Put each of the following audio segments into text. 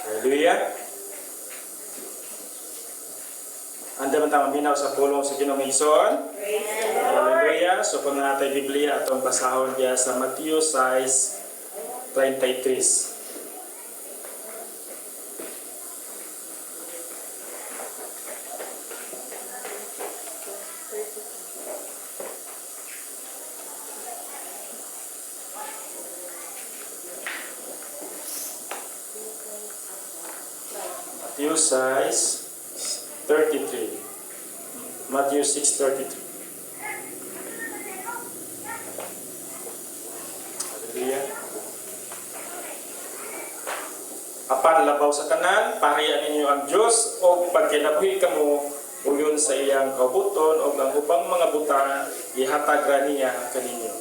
Hallelujah. Anda man ta maminaw sa pulong sa Ginoong Igsoon. Hallelujah. So kung natay Biblia atong basahon diya sa Mateo 6:33. Matthew 6:33. Matthew 6:33. Hallelujah. Apan labaw sa tanan, pahayaan ninyo ang Dios o pagkinabuhi kamo uyon sa iyang kaubuton o ang ubang mga buta ihatag ra niya kaninyo.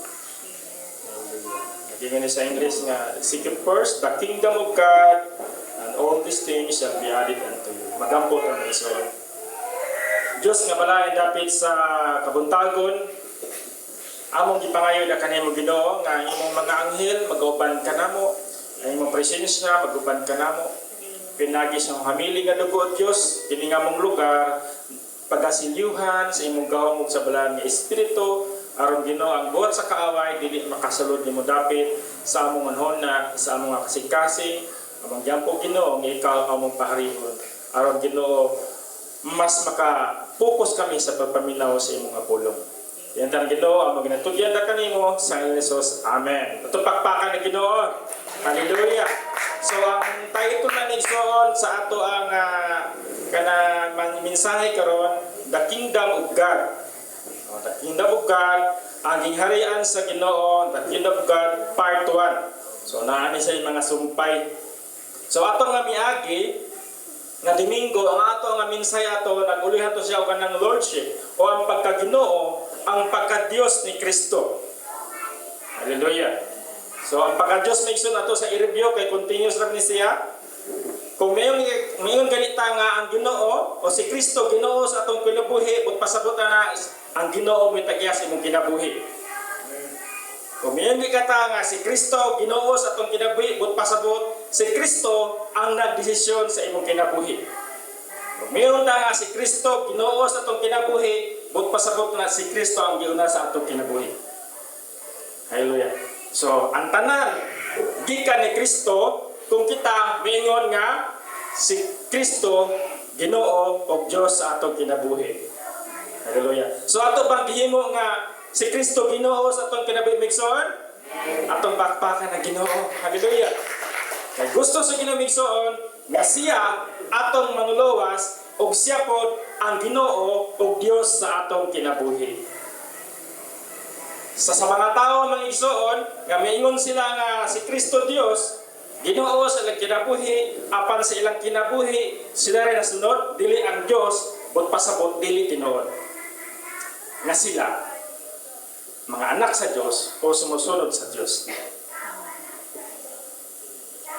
Hallelujah. Naging sa English nga, seek first the kingdom of God and all these things shall be added unto you. Magampot ang Igsoon. Diyos nga balayan dapit sa kabuntagon, among gipangayo na kanimo Ginoo nga imong mga anghel mag-uban kanamo, ang imong presensya mag-uban kanamo. Pinagi sa hamili nga dugo Dios kini nga mong lugar pagasilyuhan sa imong gahom ug sa balayan nga espiritu aron Ginoo ang buhat sa kaaway dili makasulod nimo dapit sa among anhona sa among kasing-kasing. Among jampo Ginoo nga ikaw among paharihon aron Ginoo mas maka-focus kami sa pagpaminaw sa imong nga pulong. Yan tan Ginoo ang maginatudyan da kanimo sa Jesus. Amen. Tupakpakan ni Ginoo. Hallelujah. So ang title na ni Igsoon sa ato ang kana mensahe karon, The Kingdom of God. The Kingdom of God, ang gingharian sa Ginoo, The Kingdom of God part 1. So naani sa mga sumpay. So ato nga miagi nga Domingo, ang ato nga mensahe ato nag-uli ato siya og kanang lordship o ang pagka-Ginoo, ang pagka-Dios ni Kristo. Hallelujah. So ang pagka-Dios may igsoon ato sa i-review kay continuous ra ni siya. Kung mayon ganita nga ang Ginoo o si Kristo Ginoo sa atong kinabuhi, but pasabot na ang Ginoo may tagya sa imong kinabuhi. Kung mayon gikata nga si Kristo Ginoo sa atong kinabuhi, but pasabot si Kristo ang nagdesisyon sa imong kinabuhi. Kung mayon ta nga si Kristo Ginoo sa atong kinabuhi, but pasabot na si Kristo ang giuna sa atong kinabuhi. Hallelujah. So ang tanan gikan ni Kristo kung kita mayon nga si Kristo Ginoo o Dios sa atong kinabuhi. Hallelujah. So ato bang gihimo nga si Kristo Ginoo sa atong kinabuhi Igsoon? Atong bakbakan na Ginoo. Hallelujah. Kay gusto sa Ginoo Igsoon nga siya atong manlulowas ug siya pod ang Ginoo o Dios sa atong kinabuhi. Sa mga tao mga Igsoon nga maingon sila nga si Kristo Dios Ginoo sa ilang kinabuhi, apan sa ilang kinabuhi sila rin nasunod dili ang Dios but pasabot dili tinuod. Nga sila mga anak sa Diyos o sumusunod sa Diyos.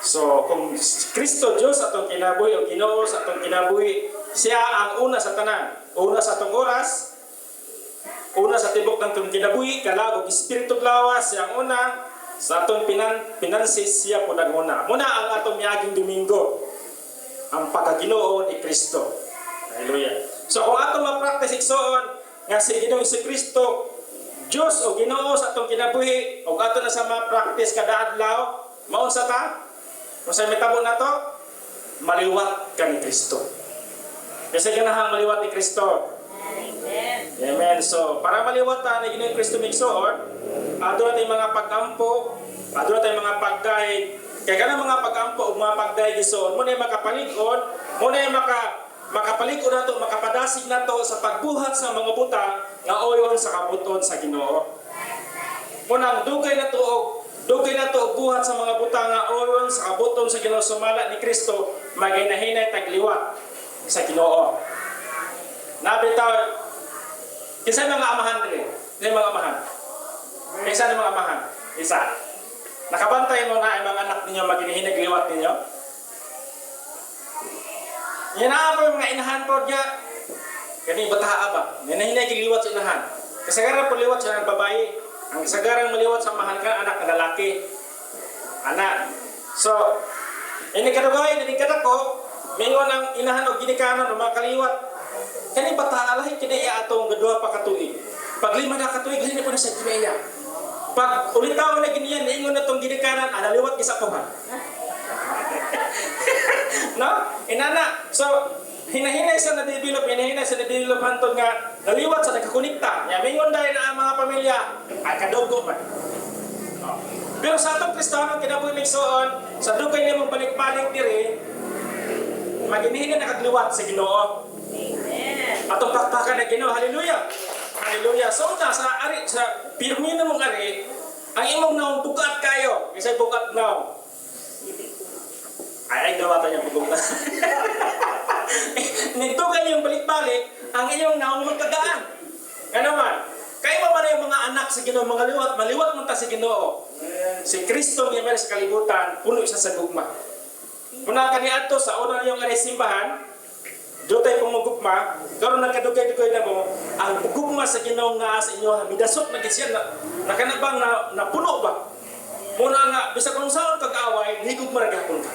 So, kung Kristo Diyos atong kinabuhi o Ginoo sa atong kinabuhi, siya ang una sa tanan. Una sa atong oras, una sa tibok ng atong kinabuhi, kalag o espiritu lawas, siya ang una. Sa atong pinansis, siya po nag-una. Muna ang atong miaging Domingo, ang pagkaginoo ni Kristo. Hallelujah. So, kung atong ma-practice igsoon, nga si Ginoong si Kristo, Diyos o Ginoo sa atong kinabuhi, o ato na sa ma-practice kada adlaw, maunsa ta? Kung sa mitabo na to, maliwat ka ni Kristo. Kasi ganahang maliwat ni Kristo. Amen. Amen. So, para maliwat ta ni Ginoong Kristo migsoon, ato natin mga pag-ampo, ato natin mga pagdaig, kaya ganang mga pag-ampo o mga pagdaig isoon, muna yung makapalikon, muna yung makapalikon na to, makapadasig na to sa pagbuhat sa mga buta nga oyon sa kabuton sa Ginoo. Munang dugay na to buhat sa mga buta nga oyon sa kabuton sa Ginoo sumala ni Kristo maginahinay tagliwat sa Ginoo. Nabitaw kinsa mga amahan diri? Ni mga amahan. Isa ni mga amahan. Isa. Nakabantay mo na ang mga anak ninyo maginahinay tagliwat ninyo? Yan na po yung mga inahan po niya. Kani bataha ba? Ninahinay tagliwat sa inahan. Kasagaran po liwat sa babae. Ang sagarang maliwat sa mahal ka, anak na lalaki. Anak. So, Ini kadugay, ini kadako, mingon ang inahan o ginikanan o mga kaliwat. Kani bataalahin kinaya atong gadwa pa katuig. Pag 5 na katuig, hindi po na siya kinaya. Pag ulitaw na giniyan, ingon na itong ginikanan, analiwat gisa ko ha. No? Inana. So, hinahinay sa na-develop hantod nga naliwat sa nagkakunikta. Mingon dahil na ang mga pamilya, ay kadugo man. No? Pero sa atong Kristiyano, kinabuhi migsoon, sa dugay niya mong balik-balik diri, maginihingan na kagliwat sa Ginoo. Amen. Atong pakpakan na Ginoo. Hallelujah. Hallelujah. So sa ari sa pirmino mong ari, ang imong naong bugat kayo. Isay bugat naong. Ay gawata niya bugat. Nito kanyang balik-balik, ang iyong naong magkagaan. Ano man? Kaya mo man yung mga anak sa Ginoo, mga maliwat mo ta sa Ginoo. Si Kristo niya meron sa kalibutan, puno siya sa gugma. Muna kaniadto sa una yung ari simbahan, dutay pumugugma, karon nagkadugay-dugay na mo, ang gugma sa Ginoo nga sa inyo, midasok na gid siya na kanabang na puno ba? Muna nga bisag kung saan kag-away, higugma ra gyapon ka.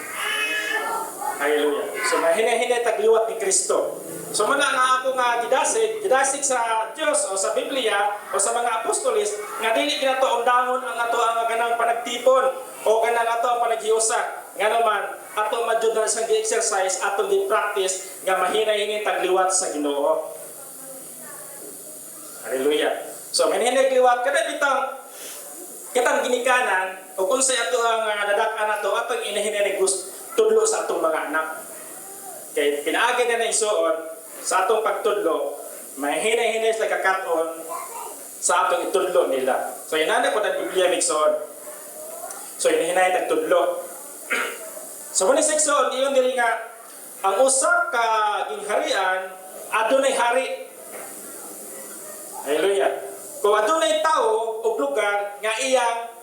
Hallelujah. So mahina-hina tagliwat ni Kristo. So muna nga ako nga gidasig sa Dios o sa Biblia o sa mga apostolis nga dili kinato ang dangon ang ato ang kanang panagtipon o kanang ato ang panaghiusa. Nga naman ato madjud na sang gi-exercise ato gi-practice nga mahina-hina tagliwat sa Ginoo. Hallelujah. So mahina tagliwat kada kitang ginikanan o kung sa ato ang nadak-an ato atong inahinay gusto tudlo sa atong mga anak. Kaya pinaagi na isuon sa atong pagtudlo, may hinay-hinay sa kakaton sa atong itudlo nila. So inana po na Biblia migsoon. So hinay tagtudlo. So muna sekson, iyon dili nga ang usa ka gingharian adunay hari. Hallelujah. Kung adunay tao o lugar nga iyang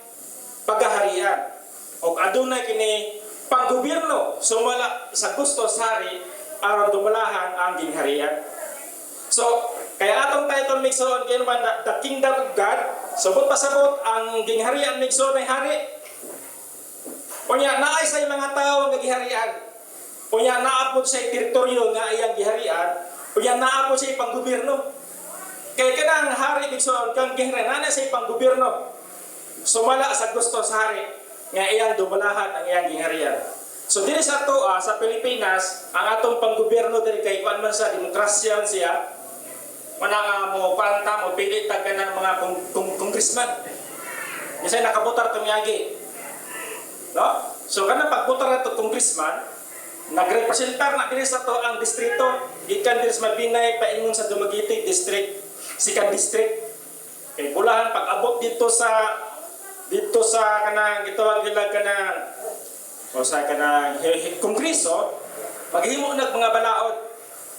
pagaharian o adunay kini panggobyerno sumala sa gusto sa hari aron dumalahan ang gingharian. So, kaya atong title migsoon kay naman the kingdom of God. Sabot pasabot ang gingharian migsoon ay hari. Unya naay sa mga tawo nga giharian. Unya naapod sa teritoryo nga iyang giharian. Unya naapod sa panggobyerno. Kay kanang hari migsoon kang gingharian na sa panggobyerno. Sumala sa gusto sa hari nga iyang dumalahan ang iyang gingharian. So diri sa toa sa Pilipinas, ang atong panggobyerno diri kay kuan man sa demokrasya siya. Mana mo panta mo pili tag kanang mga congressman. Misay nakabotar tumyagi. No? So kanang pagbotar ato congressman, nagrepresentar na diri sa to ang distrito, gikan diri sa Mabinay paingon sa Dumaguete district, sikan district. Kay bulahan pag-abot dito sa kanang gitawag nila kanang o sa kanang kongreso, maghimo nag mga balaod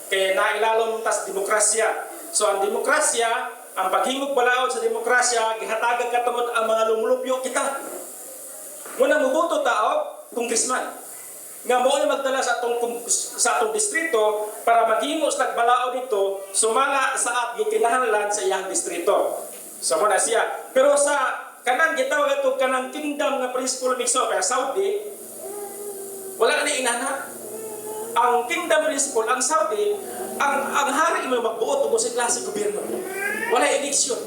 kay nailalom tas demokrasya. So ang demokrasya, ang paghimog balaod sa demokrasya, gihatagag katungod ang mga lumulupyo kita. Muna muboto tao, congressman. Nga mo na magdala sa atong distrito para maghimo sa balaod dito, sumala sa at gikinahanglan sa iyang distrito. So muna siya. Pero sa kanang gitawag ito kanang kingdom nga principle mixo kaya Saudi, wala na inana. Ang kingdom principle, ang Saudi, ang hari mo magbuot o sa klase gobyerno. Wala eleksyon.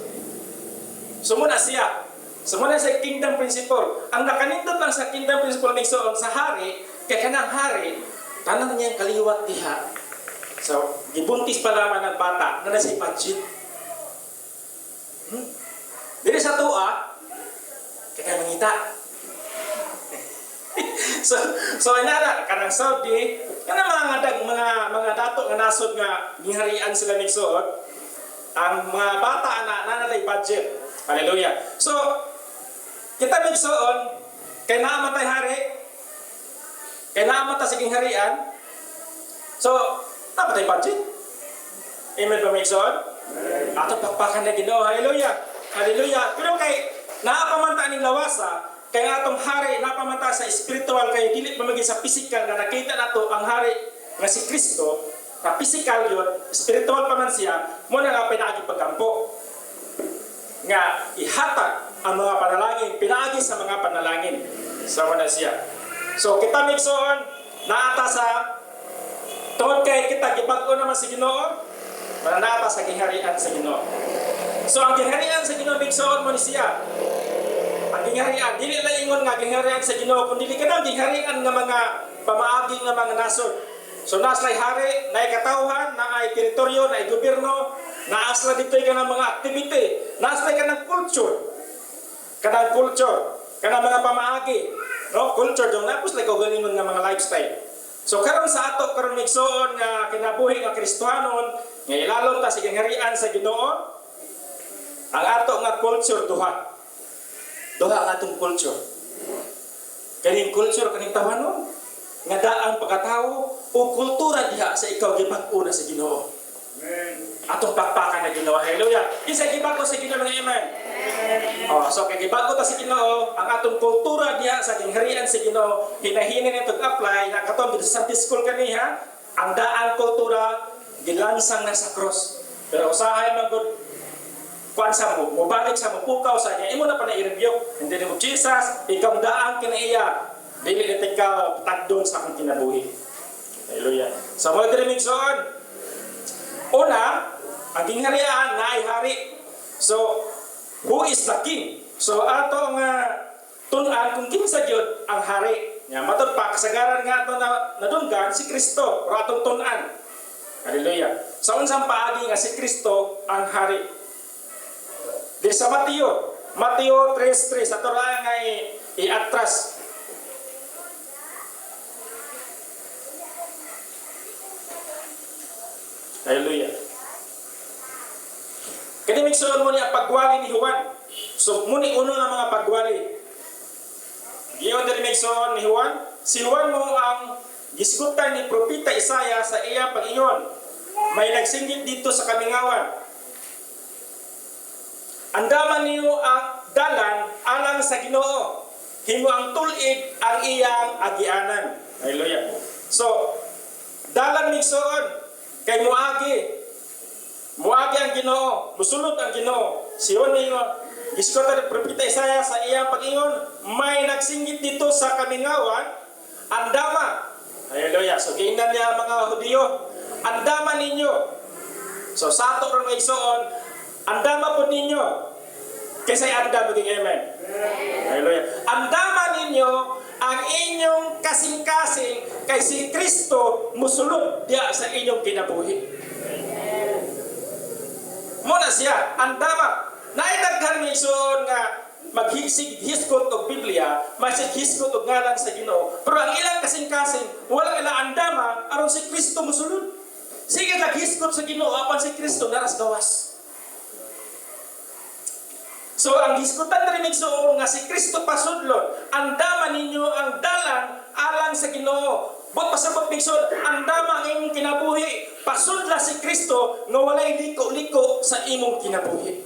Sumuna siya. Sumuna sa kingdom principle. Ang nakanindot lang sa kingdom principle mixo sa hari, kaya kanang hari, tanang niya kaliwat diha. So, gibuntis pa naman ng bata na nasa budget. Dili sa tuwa, kaya mangita. so inara kanang Saudi kanang mga dato nga nasod nga giharian sila migsuot ang mga bata na nanalay budget. Hallelujah. So kita migsuon kay naamatay hari, kay naamatay sa gingharian. So namatay budget. Amen ba migsuon? Ato pakpakan na Ginoo. Hallelujah. Hallelujah. Pero kay naapamanta ning lawasa, kay atong hari napamanta sa spiritual kay dili mamagi sa physical na nakita nato ang hari nga si Kristo, na physical yun, spiritual pa man siya, mo na nga pinaagi pagkampo. Nga ihatag ang mga panalangin, pinaagi sa mga panalangin. Sama na siya. So kita migsoon naata sa tungod kay kita gibag-o naman sa Ginoo, para naata sa gingharian sa Ginoo. So ang gingharian sa Ginoo migsoon mo ni siya. Ang gingharian dili lang ingon nga gingharian sa Ginoo, kundi dili kana gingharian nga mga pamaagi nga mga nasod. So naslay hari, naay katawhan, naay teritoryo, naay gobyerno, naasla dito ka ng mga activity, naslay ka ng culture. Kanang culture, kanang mga pamaagi, no? Culture dong napos like kaugalingon nga mga lifestyle. So karon sa ato karon migsoon nga kinabuhi nga Kristiyanon, nga ilalom ta sa gingharian sa Ginoo, ang ato nga culture duha. Duha ang atong culture. Kaning culture kaning tawanon nga daang pagkatao o kultura diha sa ikaw gibag-o na sa Ginoo. Amen. Atong pakpakan na Ginoo. Hallelujah. Kinsa gibag-o sa Ginoo ng amen. Oh, so kay gibag-o ta sa Ginoo, ang atong kultura diha sa gingharian sa Ginoo, hinahinin nito apply na katong sa Sunday school kaniha, ang daang kultura gilansang na sa cross. Pero usahay man gud kuan sa mo, mobalik sa mo pukaw sa niya, imo na pa na i-review. Hindi mo Jesus, ikaw daang kinaiya. Dili na ikaw tagdon sa akong kinabuhi. Hallelujah. Sa mga dirimigsoon, una, ang gingharian na ay hari. So, who is the king? So, ato nga tunan kung kinsa gyud ang hari. Nya matod pa kasagaran nga ato na nadunggan si Kristo o atong tunan. Hallelujah. Sa unsang paagi nga si Kristo ang hari. Di sa Mateo 3:3 ato ra nga i-atras. Hallelujah. Kani migsoon mo ni ang pagwali ni Juan. So muni uno nga mga pagwali. Giyon diri migsoon ni Juan. Si Juan mo ang gisgutan ni propeta Isaya sa iya pag-ingon. May nagsinggit dito sa kamingawan. Andaman niyo ang dalan alang sa Ginoo. Himo ang tulid ang iyang agianan. Hallelujah. So dalan migsoon kay muagi ang Ginoo, musulod ang Ginoo. Siyon niyo gisgutan ni propeta Isaya sa iyang pag-ingon, may nagsinggit dito sa kamingawan, andama. Hallelujah. So giingnan niya mga Hudiyo, andama ninyo. So sa ato ron migsoon, andama po ninyo. Kaysa andam maging amen. Hallelujah. Andama ninyo ang inyong kasing-kasing kay si Kristo musulod diya sa inyong kinabuhi. Muna siya, andama. Naidaghan ni Ison nga maghisig-hiskot og Biblia, masig-hiskot og ngalan sa Ginoo. Pero ang ilang kasing-kasing, wala ilang andama aron si Kristo musulod. Sige naghiskot sa Ginoo apan si Kristo naras gawas. So ang hiskutan na rin nga si Kristo pasudlon, andama ninyo ang dalan alang sa Ginoo. But pasabot migsoon, andama ang imong kinabuhi, pasudla si Kristo nga walay liko-liko sa imong kinabuhi.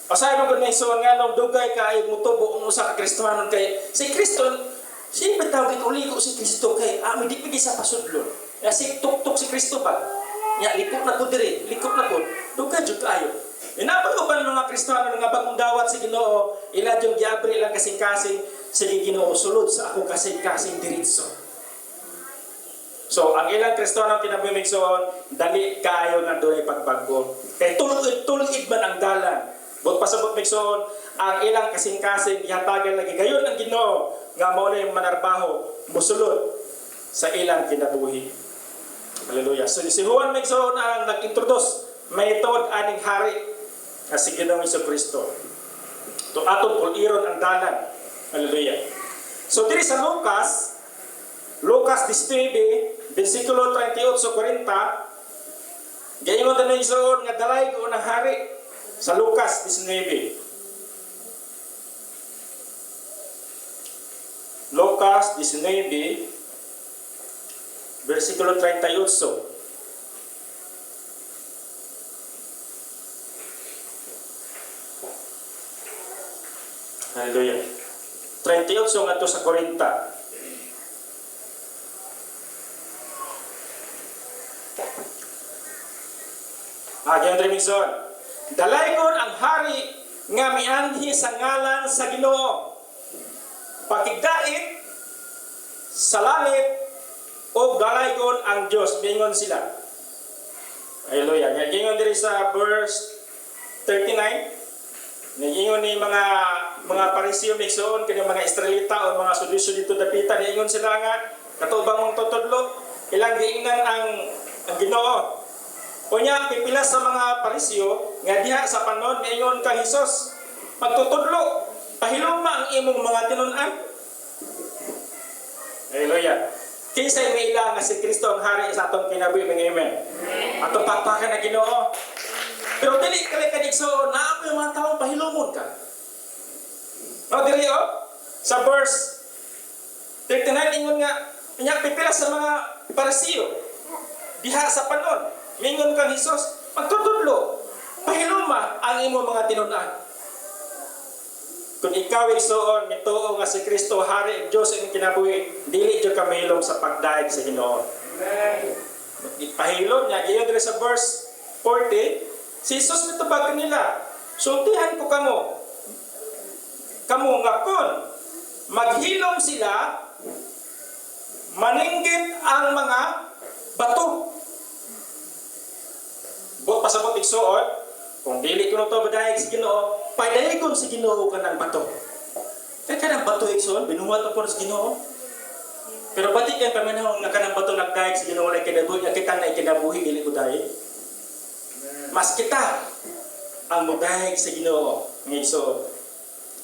Pasay mo gud migsoon nga nung dugay kay mutubo ang usa ka Kristohanon kay si Kristo, siyempre tawag liko si Kristo kay ami di pigi sa pasudlon. Ya si tuktok si Kristo ba? Ya liko na ko diri, liko na ko. Dugay jud kaayo. Inapag-uban mga Kristohanon nga bagong dawat si Ginoo, ila jud giabri lang kasing-kasing sige Ginoo sulod sa ako kasing-kasing diretso. So ang ilang Kristohanon kinabumigsoon, dali kaayo nga doy pagbago. Kay tulid man ang dalan. But pasabot migsoon, ang ilang kasing-kasing ihatagan lagi gayon ang Ginoo nga mao na yung manarbaho musulod sa ilang kinabuhi. Hallelujah. So si Juan migsoon ang nag-introduce maytod aning hari nga si Ginoong Jesucristo. To atong puliron ang dalan. Hallelujah. So diri sa Lucas 19, versikulo 38-40, gayon na naisoon nga dalay ko ng hari sa Lucas 19. Lucas 19, versikulo 38. Hallelujah. 38 nga to sa 40. Again, Remingson. Dalaygon ang hari nga mianhi sa ngalan sa Ginoo. pakigdait sa langit o galaygon ang Dios, mingon sila. Hallelujah. Ngayon diri sa verse 39, ngayon ni mga Pariseo migsoon kini mga Israelita o mga Saduceo dito dapitan, ngayon sila nga katubang mong tutudlo, ilang giingnan ang Ginoo. Unya pipila sa mga Pariseo nga diha sa panon ngayon kang Hesus, magtutudlo, pahiluma ang imong mga tinun-an. Hallelujah. Kinsay may ilang nga si Kristo ang hari sa atong kinabuhi, mga amen. Atong pakpakan na Ginoo. Pero dili kali kadigso na ang mga tawo pahilumon ka. No dili sa verse 39 ingon nga nya pipila sa mga Pariseo diha sa panon. Mingon kang Hesus, magtutudlo, pahiluma ang imong mga tinun-an. Kung ikaw igsoon mituo nga si Kristo hari Dios ang kinabuhi, dili jud ka mahilom sa pagdaig sa Ginoo. Ipahilom niya giyon dire sa verse 40, si Jesus mitubag kanila, sultihan ko kamo nga kun maghilom sila, maninggit ang mga bato. Bot pasabot igsoon, kung dili ko to badayeg sa Ginoo, padayon si Ginoo kanang bato. Kaya kanang bato igsoon, binuhat ako sa Ginoo. Pero batik yan pamanahon nga kanang bato nagdayeg sa Ginoo lay kinabuhi, nga kita na ikinabuhi dili ko dayeg. Mas kita ang mudayeg sa Ginoo ngigsoon.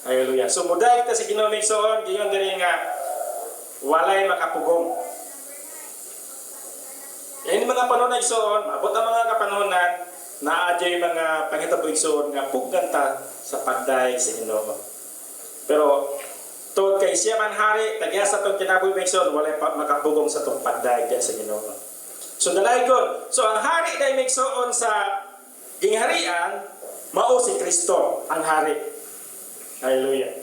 Hallelujah. So mudayeg ta sa Ginoo ngigsoon, giyon diri nga walay makapugong. Yan mga panahon na igsoon, abot ang mga kapanonan na adyo'y mga pangitabo igsoon nga pugganta sa pagdaig sa Ginoo. Pero tungod kay siya man hari, tagya sa itong kinabuhi igsoon, walay makapugong sa itong pagdaig sa Ginoo. So dalaygon, so ang hari dahil igsoon sa gingharian, mao si Kristo ang hari. Hallelujah.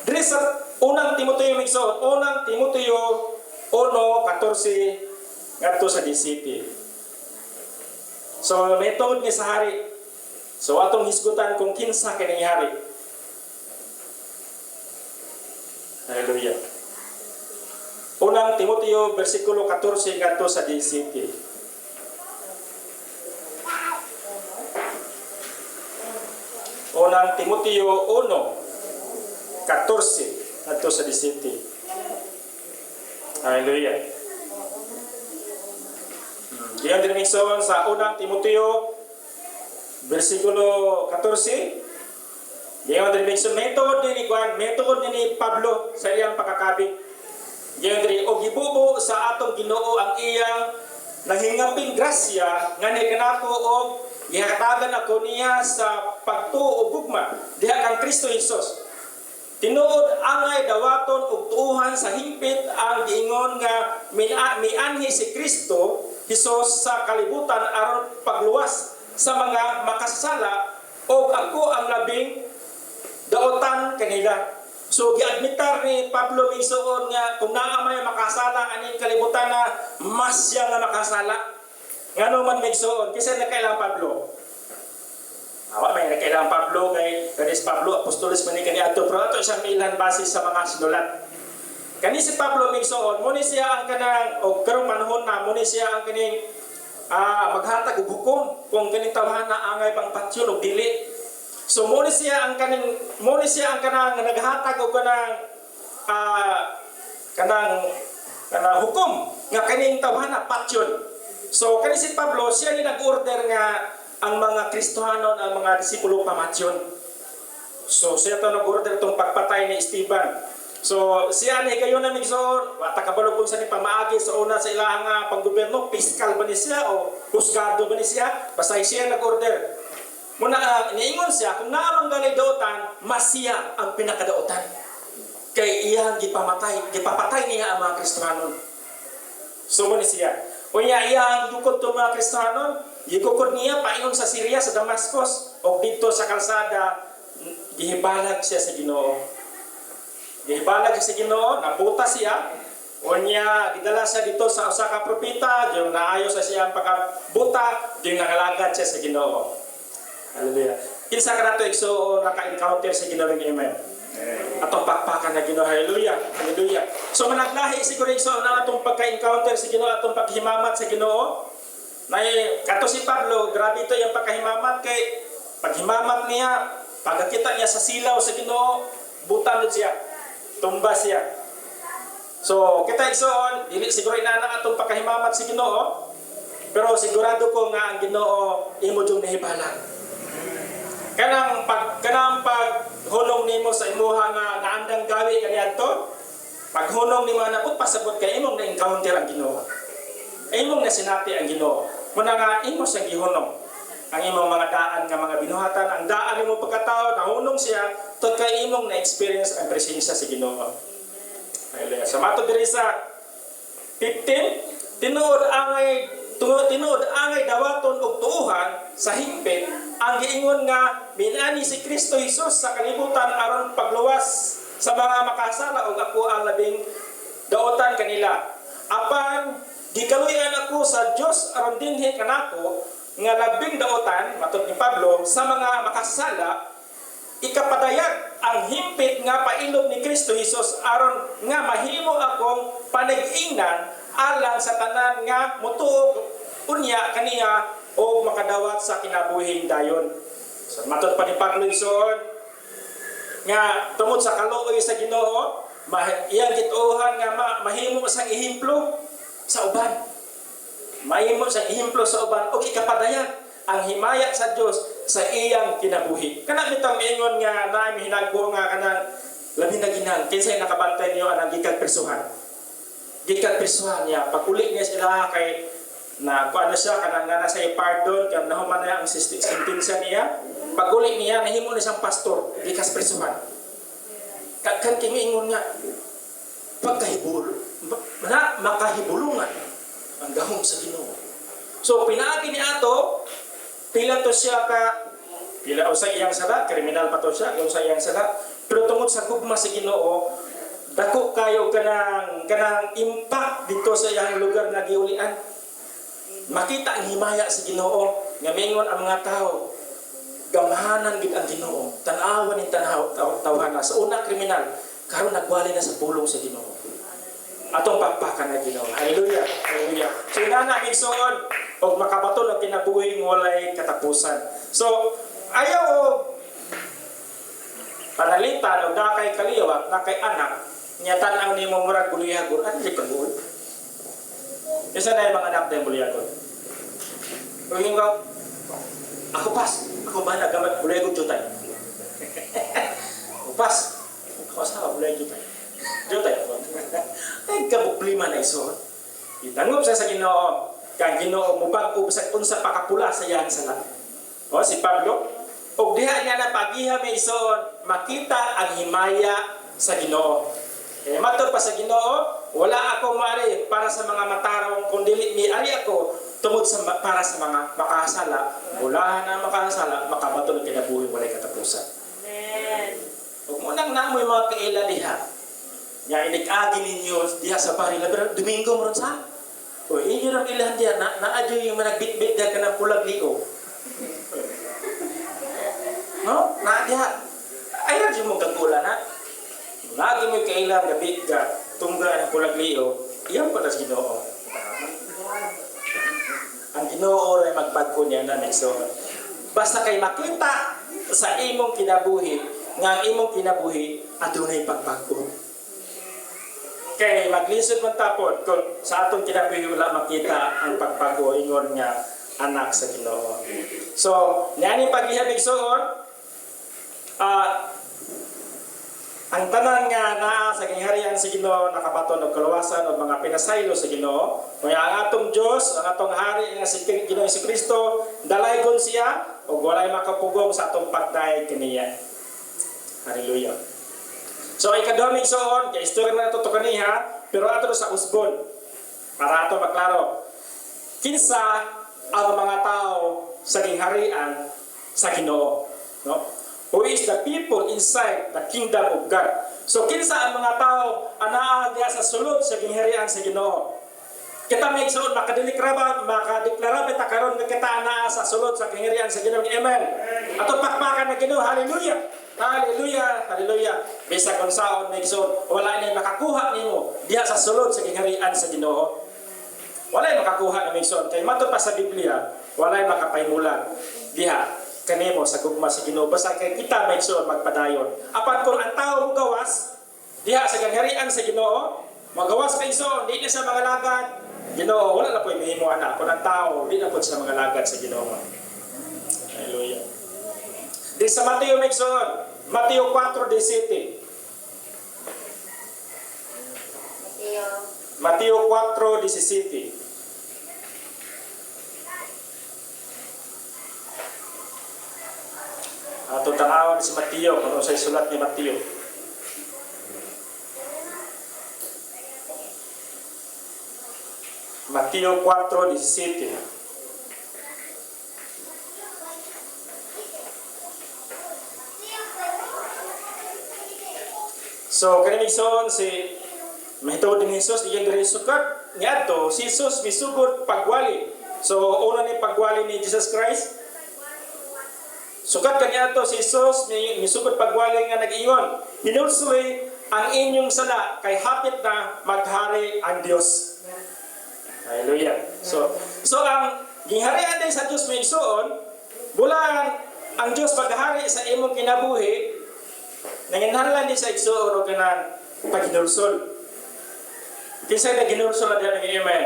Diri sa unang Timoteo igsoon, unang Timoteo 1:14 ngadto sa 17. So may tungod ni sa hari. So atong hisgutan kung kinsa kini hari. Hallelujah. Unang Timoteo bersikulo 14 ngadto sa 17. Unang Timoteo 1:14 ngadto sa 17. Hallelujah. Diyan din migsoon sa unang Timoteo bersikulo 14. Diyan din migsoon metod ni Pablo sa iyang pagkakabig. Diyan din og gibubo sa atong Ginoo ang iyang nahingaping grasya nga ni kanako og gihatagan ako niya sa pagtuo ug gugma diha kang Kristo Hesus. Tinuod angay dawaton ug tuuhan sa hingpit ang giingon nga mianhi si Kristo Hesus sa kalibutan aron pagluwas sa mga makasala o ako ang labing daotan kanila. So giadmitar ni Pablo migsuon nga kung naa may makasala aning kalibutan na mas siya nga makasala. Ngano man migsuon kisa na kailang Pablo. Awa may kailang Pablo kay kanis Pablo apostolos man ni kani adto pero ato siyang ilan base sa mga sinulat. Kani si Pablo migsoon, muni siya ang kanang o karong panahon na muni siya ang kining maghatag og hukom kung kining tawhan na angay pang patyon og dili. So muni siya ang kanang naghatag og kanang hukom nga kining tawhan na patyon. So kani si Pablo siya ni nag-order nga ang mga Kristohanon ang mga disipulo pamatyon. So siya to nag-order tong pagpatay ni Esteban. So siya ni kayo na migsoon, takabalo kung sa ni pamaagi sa una sa ilang panggobyerno, fiscal ba ni siya o husgado ba ni siya? Basta siya nag-order. Muna niingon siya kung naamang galay daotan, mas siya ang pinakadaotan. Kay iyang gipapatay niya ang mga Kristohanon. So mo ni siya. Unya iyang gikukod to mga Kristohanon, gikukod niya paingon sa Syria sa Damascus o dito sa kalsada, gihibalag siya sa Ginoo. Gihibalag sa Ginoo, nabuta siya. Unya gidala siya dito sa usa ka propeta, yung naayo sa siya ang pagkabuta, yung nangalagad siya sa Ginoo. Hallelujah. Kinsa ka nato igsuon naka-encounter sa Ginoo ng amen. Atong pakpakan na Ginoo. Hallelujah. Hallelujah. So managlahi siguro so na atong pagka-encounter sa Ginoo, atong paghimamat sa Ginoo. Nay kato si Pablo, grabe ito yung pagkahimamat kay paghimamat niya, pagkakita niya sa silaw sa Ginoo, butang siya. Tumba siya. So kita igsoon, dili siguro inana atong pagkahimamat sa Ginoo. Pero sigurado ko nga ang Ginoo imo jung nahibalan. Kanang paghunong nimo sa imuha nga naandang gawi kaniadto, paghunong nimo napud pasabot kay imong na-encounter ang Ginoo. Imong nasinati ang Ginoo. Muna nga imo sa gihunong ang imong mga daan nga mga binuhatan, ang daan nimo pagkatao nahunong siya tod kay imong na-experience ang presensya sa Ginoo. Hallelujah. So matud diri sa 15, tinuod angay dawaton og tuuhan sa higpit ang giingon nga minani si Kristo Jesus sa kalibutan aron pagluwas sa mga makasala ug ako ang labing daotan kanila. Apan gikaluyan ako sa Dios aron dinhi kanako nga labing daotan matud ni Pablo sa mga makasala ikapadayag ang higpit nga pailog ni Kristo Jesus aron nga mahimo akong panag-ingnan alang sa tanan nga mutuog unya kaniya o makadawat sa kinabuhing dayon. So matud pa ni Pablo isoon nga tungod sa kaluoy sa Ginoo, iyang gituohan nga mahimo sang ehemplo sa uban. Mahimo sang ehemplo sa uban og ikapadayag ang himaya sa Dios sa iyang kinabuhi. Kana bitang ingon nga naay hinagbo nga kanang labi na ginang kinsay nakabantay niyo anang gikan persuhan. Gikan persuhan niya pag-uli niya sila kay na kung ano siya kanang nga nasa pardon kan nahuman na ang sentensya niya pag-uli niya nahimo na siyang pastor gikas persuhan. Kan kingingon nga pagkahibul makahibulungan ang gahom sa Ginoo. So pinaagi ni ato pila to siya pila o sa iyang sala, kriminal pa to siya, o sa iyang sala, pero tungod sa gugma sa Ginoo, dako kayo kanang impact dito sa iyang lugar na giulian. Makita ang himaya sa Ginoo, nga mingon ang mga tao, gamhanan gid ang Ginoo, tan-awan ning tawhana sa una kriminal, karon nagwali na sa pulong sa Ginoo. Atong pakpakan na Ginoo. Hallelujah. Hallelujah. So inana igsoon og makabaton og kinabuhing walay katapusan. So ayaw og panalitan og dakay kaliwat nakay anak nya tan-aw nimo murag buliyagon ano di kabuod. Isa na yung mga anak na buliyagon. O yung ako ba nagamat buliyagon jutay. Upas. Ako sa buliyagon jutay. Jutay ako. Ay kabuklima na iso. Itanggop sa Ginoo. Kang Ginoo mubag-ob sa unsa pakapula sa iyang sala. O si Pablo, og diha niya na pagiha may ison makita ang himaya sa Ginoo. Eh matud pa sa Ginoo, wala ako mari para sa mga matarong kundi miari ako tungod sa para sa mga makasala. Bulahan na makasala, makabaton ang kinabuhi walay katapusan. Amen. Ug mo nang naamoy mga kaila diha. Nya inig-agi ninyo diha sa bari labi Domingo mo ron sa. O inyo ron ilan diha naadyo yung managbitbit diha kanang pulag liog. No? Na diha. Ay ra mo kagula na. Lagi mo kailang gabi ka tungga ang pulag liog. Iyan pa sa Ginoo. Ang Ginoo ray magbag-o niya na so. Basta kay makita sa imong kinabuhi nga ang imong kinabuhi adunay pagbago. Kay maglisod man tapod kung sa atong kinabuhi wala makita ang pagbago ingon nga anak sa Ginoo. So, niani paghihabig suon ang tanan nga naa sa gingharian sa Ginoo nakabaton og kaluwasan og mga pinasaylo sa Ginoo. Kaya ang atong Dios, ang atong hari nga si Ginoo si Kristo, dalaygon siya og walay makapugong sa atong pagdayeg kaniya. Hallelujah. So ikaduhang igsoon, kay istorya na ito kaniha, pero ato sa usbon para ato maklaro. Kinsa ang mga tao sa gingharian sa Ginoo, no? Who is the people inside the kingdom of God. So kinsa ang mga tao anaa diha sa sulod sa gingharian sa Ginoo. Kita may igsoon makadeklara ta karon nga kita anaa sa sulod sa gingharian sa Ginoo. Amen. Ato pakpakan na Ginoo. Hallelujah. Hallelujah, hallelujah. Bisa kung saon may igsoon, wala na makakuha nimo diha sa sulod sa gingharian sa Ginoo. Wala makakuha na may igsoon kay matud pa sa Biblia, wala makapahimulan diha kanimo sa gugma sa Ginoo. Basta kay kita may igsoon magpadayon. Apan kung ang tao mo gawas diha sa gingharian sa Ginoo, magawas kay igsoon di na sa mga lagad Ginoo, wala na po mahimo ana kung ang tao di na po sa mga lagad sa Ginoo. Hallelujah. Di sa Mateo may igsoon, Mateo 4:17. Mateo 4:17. Ato tanawon si Mateo kung sa sulat ni Mateo. Mateo 4:17. So, kanilang igsoon si mahitawad ni Jesus, iyan diri sukat niya to, si Jesus misugod pagwali. So, una ni pagwali ni Jesus Christ. Sukat kaniya to, si Jesus misugod pagwali nga nag-iyon. Hinulsoy ang inyong sala kay hapit na maghari ang Dios. Hallelujah. So ang gingharian din sa Dios may igsoon, bulan ang Dios maghari sa imong kinabuhi. Nanginahanglan din sa igsoon o kanang paghinulsol. Kinsa na ginulsol na diyan ng amen.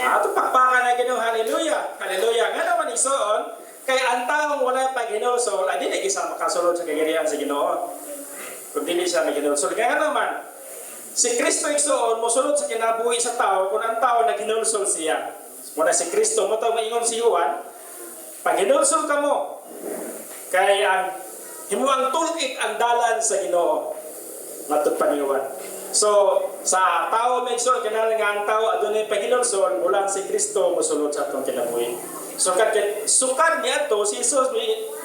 Ato pakpakan na Ginoo, hallelujah. Hallelujah. Nga naman igsoon, kay ang taong wala paghinulsol, ay dili isa makasulod sa kagirian sa Ginoo. Kung dili siya naginulsol. Kaya naman, si Kristo igsoon mosulod sa kinabuhi sa tao kung ang tao naghinulsol siya. Muna si Kristo mo taw maingon si Juan, pag hinulsol ka mo, kay ang himo ang tulkit ang dalan sa Ginoo. Matud pa ni Juan. So, sa tao may igsoon kinahanglan nga ang tao adunay paghinulsol, bulang si Kristo mosulod sa atong kinabuhi. Sukat niya to, si Jesus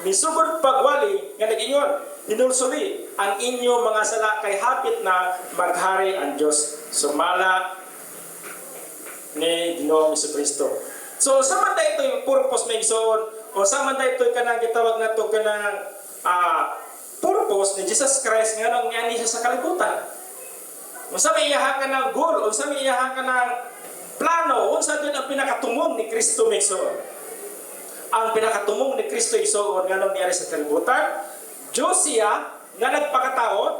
misugod pagwali nga nag-ingon, hinulsuli ang inyo mga sala kay hapit na maghari ang Diyos. Sumala ni Ginoong Jesucristo. So, sama tayo ito yung purpose may igsoon, o sama tayo ito kanang gitawag na ito kanang purpose ni Jesus Christ nga nang niya siya sa kalibutan. Unsa may iyahan ka ng goal, unsa may iyahan ka ng plano, unsa din ang pinakatumong ni Kristo may igsoon. Ang pinakatumong ni Kristo igsoon nga nang niya sa kalibutan, Diyos siya nga nagpakataon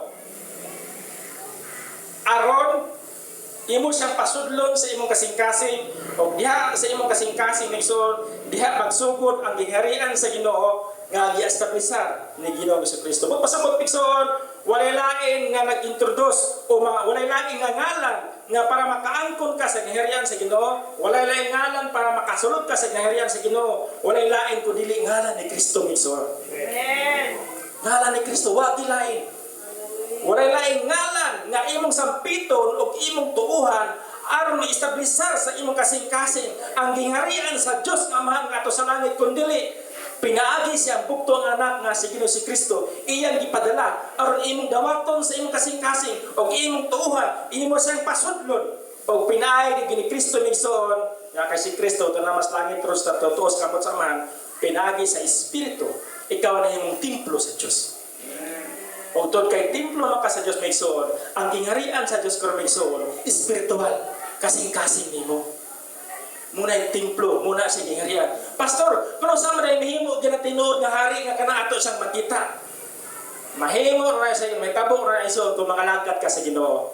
aron imo siyang pasudlon sa imong kasing-kasing o diha sa imong kasing-kasing igsoon diha magsugod ang gingharian sa Ginoo nga gi-establisar ni Ginoong Jesucristo. Magpasabot igsoon, walay lain nga nag-introduce o walay lain nga ngalan nga para makaangkon ka sa gingharian sa Ginoo, walay lain ngalan para makasulod ka sa gingharian sa Ginoo, walay lain kundi ngalan ni Kristo mismo. Amen. Ngalan ni Kristo wa lain. Walay lain ngalan nga imong sampiton o imong tuuhan aron ma-establisar sa imong kasing-kasing ang gingharian sa Dios nga Ama nga ato sa langit kundi pinaagi siya ang bugtong anak nga si Ginoo si Kristo iyang gipadala aron imong dawaton sa imong kasing-kasing o imong tuuhan imo siyang pasudlon o pinaay ni Kristo migsoon nga kay si Kristo to na mas langit ros ta tuos kamot sa man pinaagi sa espiritu ikaw na imong templo sa Dios. O doon kay templo maka sa Dios migsoon ang gingharian sa Dios karo migsoon espiritual kasing-kasing nimo. Muna yung templo, muna sa gingharian. Pastor, kung saan mo na mahimo ginatinuod nga hari nga kana ato siyang makita. Mahimo ra sa may tabong ra iso kung makalagkat ka sa Ginoo.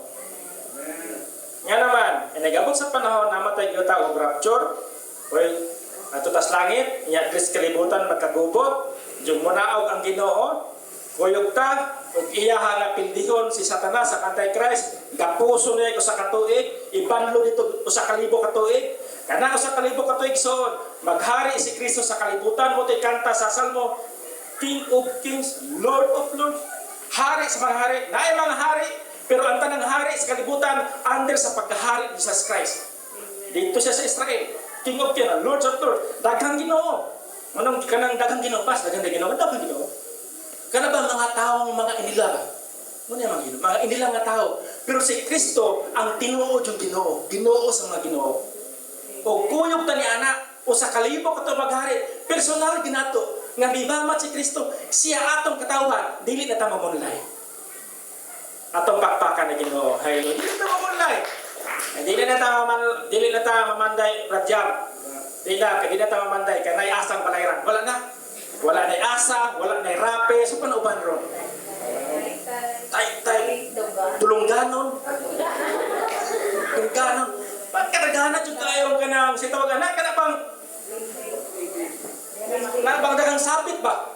Nga naman, nagabot sa panahon namatay gyud ta og rapture. Well, ato tas langit, nya Diyos kalibutan magkagubot, jung munaog ang Ginoo. Kuyog ta, ug iya nga pildihon si Satanas sa Antichrist, gapuso niya ko sa katuig, ibanlo dito sa kalibo katuig. Kana usa ka libo ka tuig soon, maghari si Kristo sa kalibutan mo tay kanta sa Salmo, King of Kings, Lord of Lords, hari sa mga hari, naay mga hari, pero ang tanang hari sa kalibutan under sa pagkahari ni Jesus Christ. Dito siya sa Israel, King of Kings, Lord of Lords, daghang Ginoo. Manong kanang daghang Ginoo pas, daghang Ginoo. Kana ba mga taong mga inilang? Muna mga inilang nga tao. Pero si Kristo ang tinuod yung Ginoo, Ginoo sa mga Ginoo. O kuyog ta ni anak o sa kalibo ka to maghari personal ginato nga bibamat si Kristo, siya atong katawhan, dili na ta mamunlay. Atong pakpakan na Ginoo, hallelujah. Dili na ta mamunlay. Dili na ta mamanday radyar. Dili na ta mamanday kay nay asang palayran. Wala na. Wala na asa, wala na rape, so panuban ron. Tay, tulungganon. Tulungganon. Pagkatagana jud kayo kanang sitawag anak kana pang nabang dagang sabit ba?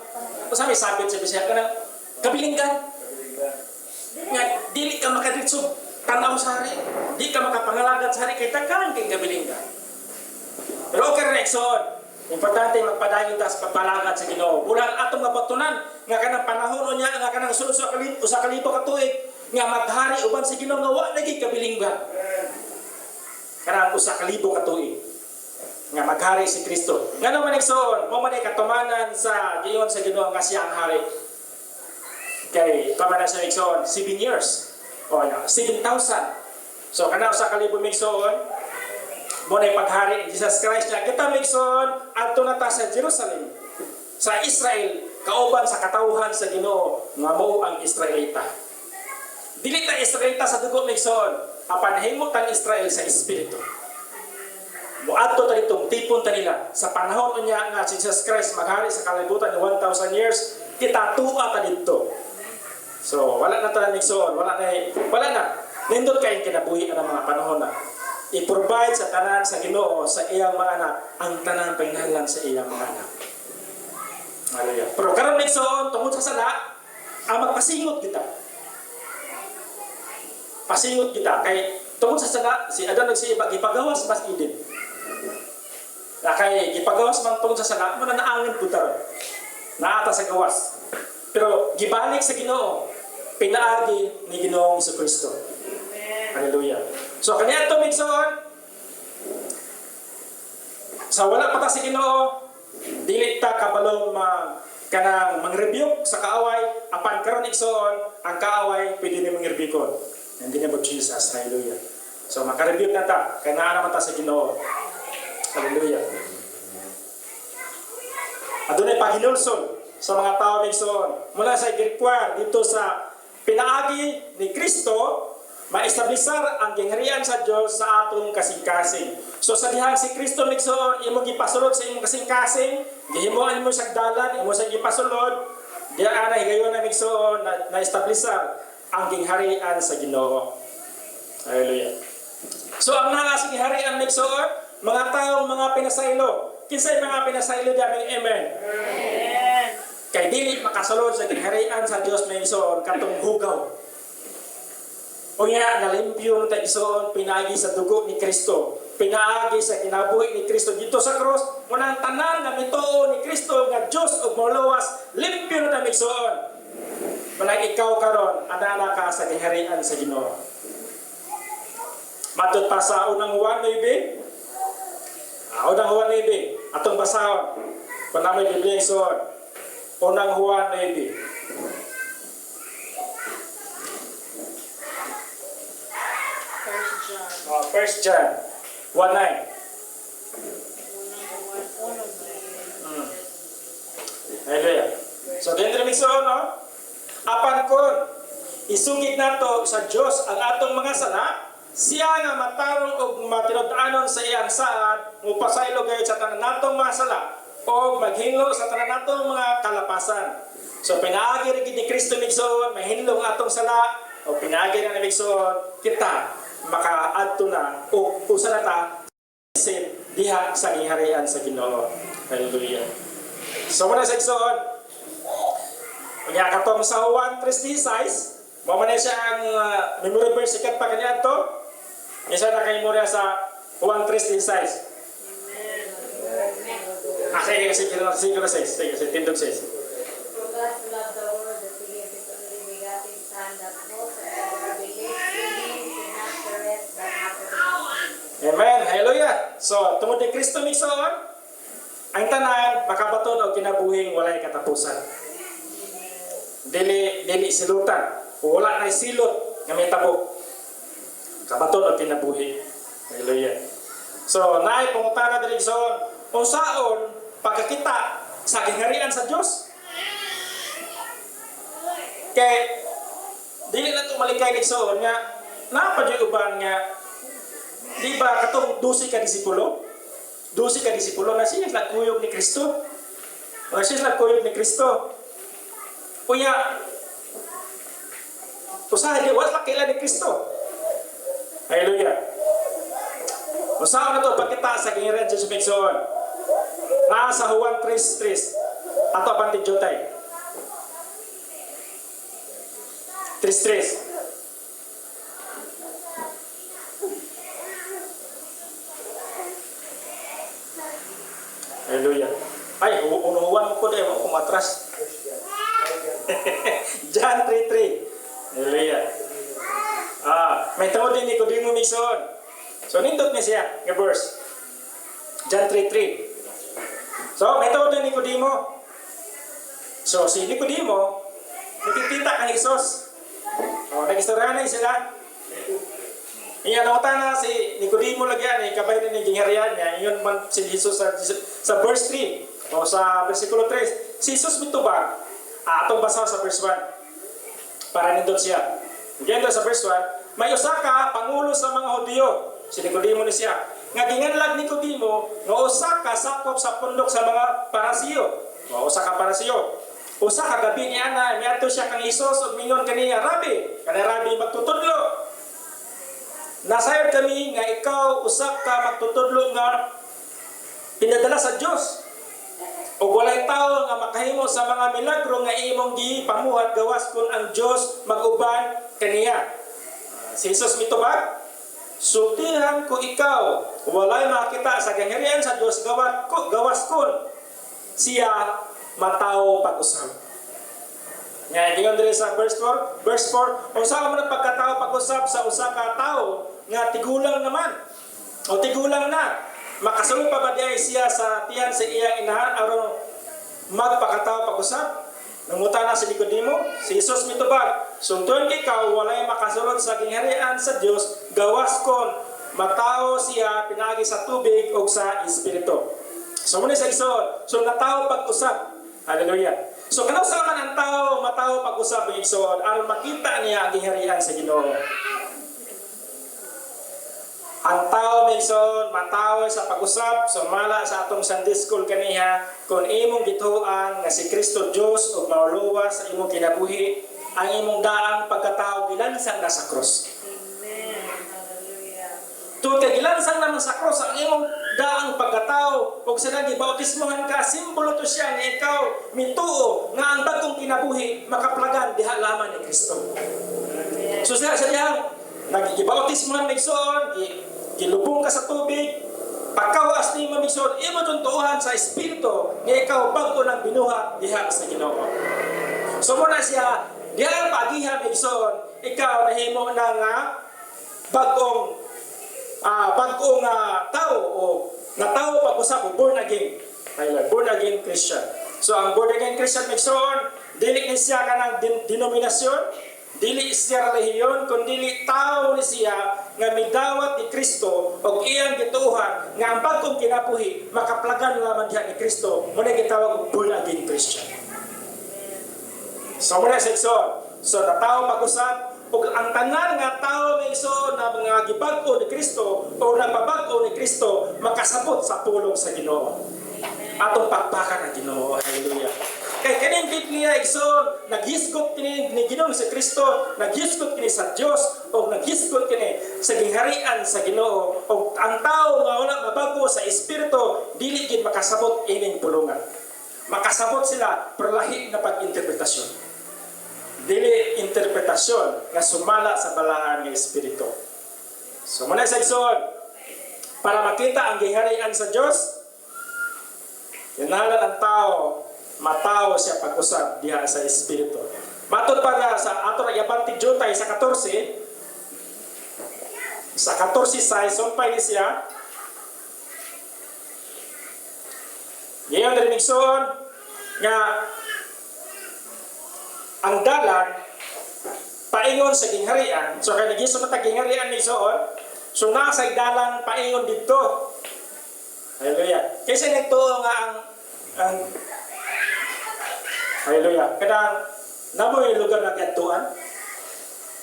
O sabi sabit sa Bisaya kanang kabilinggan. Nga dili ka makaditso tanaw sa hari. Di ka makapangalagan sa hari kay tagaan kay kabilinggan. Pero okay ra ikson. Importante magpadayon ta sa pagpalagad sa Ginoo. Bulan atong mabatunan nga kanang panahon niya nga kanang sulod sa kalito ka tuig nga maghari uban sa Ginoo nga wa lagi kabilinggan. Kanang usa ka libo ka tuig nga maghari si Kristo. Nga naman igsoon, mo man ay katumanan sa giyon sa Ginoo nga siya ang hari. Kay kama na sa igsoon 7 years. O 7,000. So kana usa ka libo igsoon, mo na paghari ni Jesus Christ nga kita igsoon adto na ta sa Jerusalem. Sa Israel, kauban sa katawhan sa Ginoo nga mao ang Israelita. Dili ta Israelita sa dugo igsoon, apan himot ang Israel sa espiritu. Muadto ta ditong tipon ta nila sa panahon niya nga si Jesus Christ maghari sa kalibutan ng 1,000 years, kita tuwa ta dito. So wala na ta igsoon, wala na. Nindot kay kinabuhi ang mga panahon na i-provide sa tanan sa Ginoo sa iyang mga anak ang tanan pinahanglan sa iyang mga anak. Hallelujah. Pero karon igsoon tungod sa sala, ang magpasingot kita. Pasingot kita kay tungod sa sala si Adan nagsiiba gipagawas mas Eden. Kay gipagawas man tungod sa sala mo na naangin pud taron. Naata sa gawas. Pero gibalik sa Ginoo, pinaagi ni Ginoong Jesucristo. Hallelujah. So kaniya to migsoon sa wala pa ta si Ginoo, dili ta kabalo kanang mang-rebuke sa kaaway, apan karon igsoon ang kaaway pwede ni mang-rebukon. In the name of Jesus, hallelujah. So maka-rebuke na ta, kay naa naman ta sa Ginoo. Hallelujah. Adunay pahinulsol sa mga tao igsoon mula sa Greek dito sa pinaagi ni Kristo, maestablisar ang gingharian sa Dios sa atong kasing-kasing. So sa dihang si Kristo igsoon imo gipasulod sa imong kasing-kasing, gihimuan mo sa dalan, imo sa gipasulod, diya ana higayon na igsoon na establisar ang gingharian sa Ginoo. Hallelujah. So ang nga sa gingharian igsoon, mga taong mga pinasaylo. Kinsay mga pinasaylo daming amen. Amen. Kay dili makasulod sa gingharian sa Dios may igsoon katong hugaw. O nga, nalimpyo tayo igsoon, pinagi sa dugo ni Kristo. Pinaagi sa kinabuhi ni Kristo dito sa cross. Munang tanan na mituo ni Kristo nga Diyos o mulawas, limpyo na tayo igsoon. Munang ikaw karon, anana ka sa gingharian sa Ginoo. Matut pa sa unang Juan 9. Unang Juan 9. Atong basahon. Kung namin Biblia igsoon. Unang Juan 9. First John 1:9. Hallelujah. So dentro migsoon no? Apan kon isugid nato sa Dios ang atong mga sala, siya nga matarong og matinud-anon sa iyang saad, mupasaylo gayud sa tanan natong mga sala o maghinlo sa tanan natong mga kalapasan. So pinaagi rin ni Kristo migsoon, mahinlo ang atong sala o pinaagi rin na migsoon kita makaadto na o usa na ta diha sa gingharian sa Ginoo. Hallelujah. So muna sa igsoon, unya katong sa Juan 3:16, mo man siya ang memory verse ikat pa kaniya to. Isa na kay memorya sa Juan 3:16. Sige, tindog 6. Amen. Hallelujah. So, tungod ni Kristo migsoon, ang tanan makabaton og kinabuhing walay katapusan. Dili silutan. Wala na silot nga may tabo. Kabaton og kinabuhi. Hallelujah. So, naay pangutana diri migsoon, unsaon pagkakita sa gingharian sa Dios. Kay dili na ito malikay nagsoon nga napadyuban nga di ba katong 12 ka disipulo? 12 ka disipulo na siya nagkuyog ni Kristo. O siya nagkuyog ni Kristo. Kuya, usaha di wala kailan ni Kristo. Hallelujah. Usaha na to pagkita sa gingharian sa Sumigsoon. Nasa Juan 3:3 ato abante jotay. 3:3. Hallelujah. Ay, unuhuan ko dahil ako matras. John 3:3. Hallelujah. May tawag din Nicodemo Mison. So, nindot niya siya, nga verse. John 3:3. So, may tawag din Nicodemo. So, si Nicodemo, nakikita kang Jesus. Nag-istoryanay sila. Iyanota na si Nicodemo lagyan, kabay na ni gingharian niya. Iyon man si Jesus sa verse 3 o sa versikulo 3. Si Jesus mitubag. Atong basa sa verse 1. Para nindot siya. Diyan sa verse 1, may usa ka pangulo sa mga Hudyo. Si Nicodemo ni siya. Nga ginganlag Nicodemo, nga usa ka sakop sa pundok sa mga Parasiyo. Usa ka Parasiyo. Usa ka gabi ni ana, miadto siya kang Jesus ug mingon kaniya, Rabi, kana Rabi magtutudlo. Nasayod kami nga ikaw usak ka magtutudlo nga pinadala sa Dios. O walay tao nga makahimo sa mga milagro nga imong gipamuhat gawas kun ang Dios mag-uban kaniya. Si Jesus mitubag, sultihan ko ikaw, walay makita sa gingharian sa Dios gawas kun siya matawo pag-usab. Nga gingon diri sa verse 4, unsa man ang pagkatao pag-usab sa usa ka tawo nga tigulang naman o tigulang na makasulod pa ba diay siya sa tiyan sa iyang inahan aron magpakatao pag-usab? Nangutan na si Nicodemo, si Jesus mitubag, sungton ikaw walay makasulod sa gingharian sa Dios gawas kon matao siya pinagi sa tubig o sa espiritu. So muna sa igsoon, so natao pag-usab. Hallelujah. So kanaw sa man ang tao matao pag-usab ng igsoon aron makita niya ang gingharian sa Ginoo. Ang tao migsoon matawo sa pag-usab sumala sa atong Sunday school kaniya kung imong gituan nga si Kristo Dios ug mauluwas sa imong kinabuhi ang imong daang pagkatao gilansang na sa krus. Amen. Hallelujah. Tungod kay gilansang naman sa krus ang imong daang pagkatao ug sa gibautismohan ka simbolo to siya nga ikaw mituo nga ang bagong kinabuhi makaplagan diha lamang ni Kristo. So sa diha nagibautismohan migsoon gilubong ka sa tubig pagkawas ni mamigsod imo tuntuhan sa espiritu nga ikaw bago nang binuhat diha sa Ginoo. So muna siya diha pagiha migsoon ikaw nahimo na nga bagong tao o natao pag-usap o born again. Born again Christian. So ang born again Christian migsoon dili ni siya kanang denominasyon, dili siya relihiyon, kundi tao ni siya nga midawat ni Kristo o iyang gituhan nga ang bagong kinabuhi makaplagan lamang diha ni Kristo. Muna gitawag og born again Christian. So muna sa igsoon, so natao pag-usap ug ang tanan nga tawo may iso na mga gibag-o ni Kristo o nagpabag-o ni Kristo makasabot sa pulong sa Ginoo. Atong pakpakan ang Ginoo. Hallelujah. Kay kaning Biblia igsoon naghisgot kini ni Ginoo sa Kristo, naghisgot kini sa Dios o naghisgot kini sa gingharian sa Ginoo o ang tawo nga wala mabago sa espiritu dili gid makasabot ining pulongan. Makasabot sila pero lahi na pag-interpretasyon. Dili interpretasyon nga sumala sa balahan ng Espiritu. So muna sa igsoon, para makita ang gingharian sa Diyos, yanalan ang tao, matawo siya pag-usab diha sa Espiritu. Matod pa nga sa ato nagyabantig jutay sa 14, sa 14 sa sumpay ni siya, ngayon rin igsoon, nga ang dalan paingon sa gingharian. So kay nagisod ta gingharian ni soon. So nasa dalan paingon didto. Hallelujah. Kasi nagtuo nga ang Hallelujah. Kadang namo yung lugar na katuan.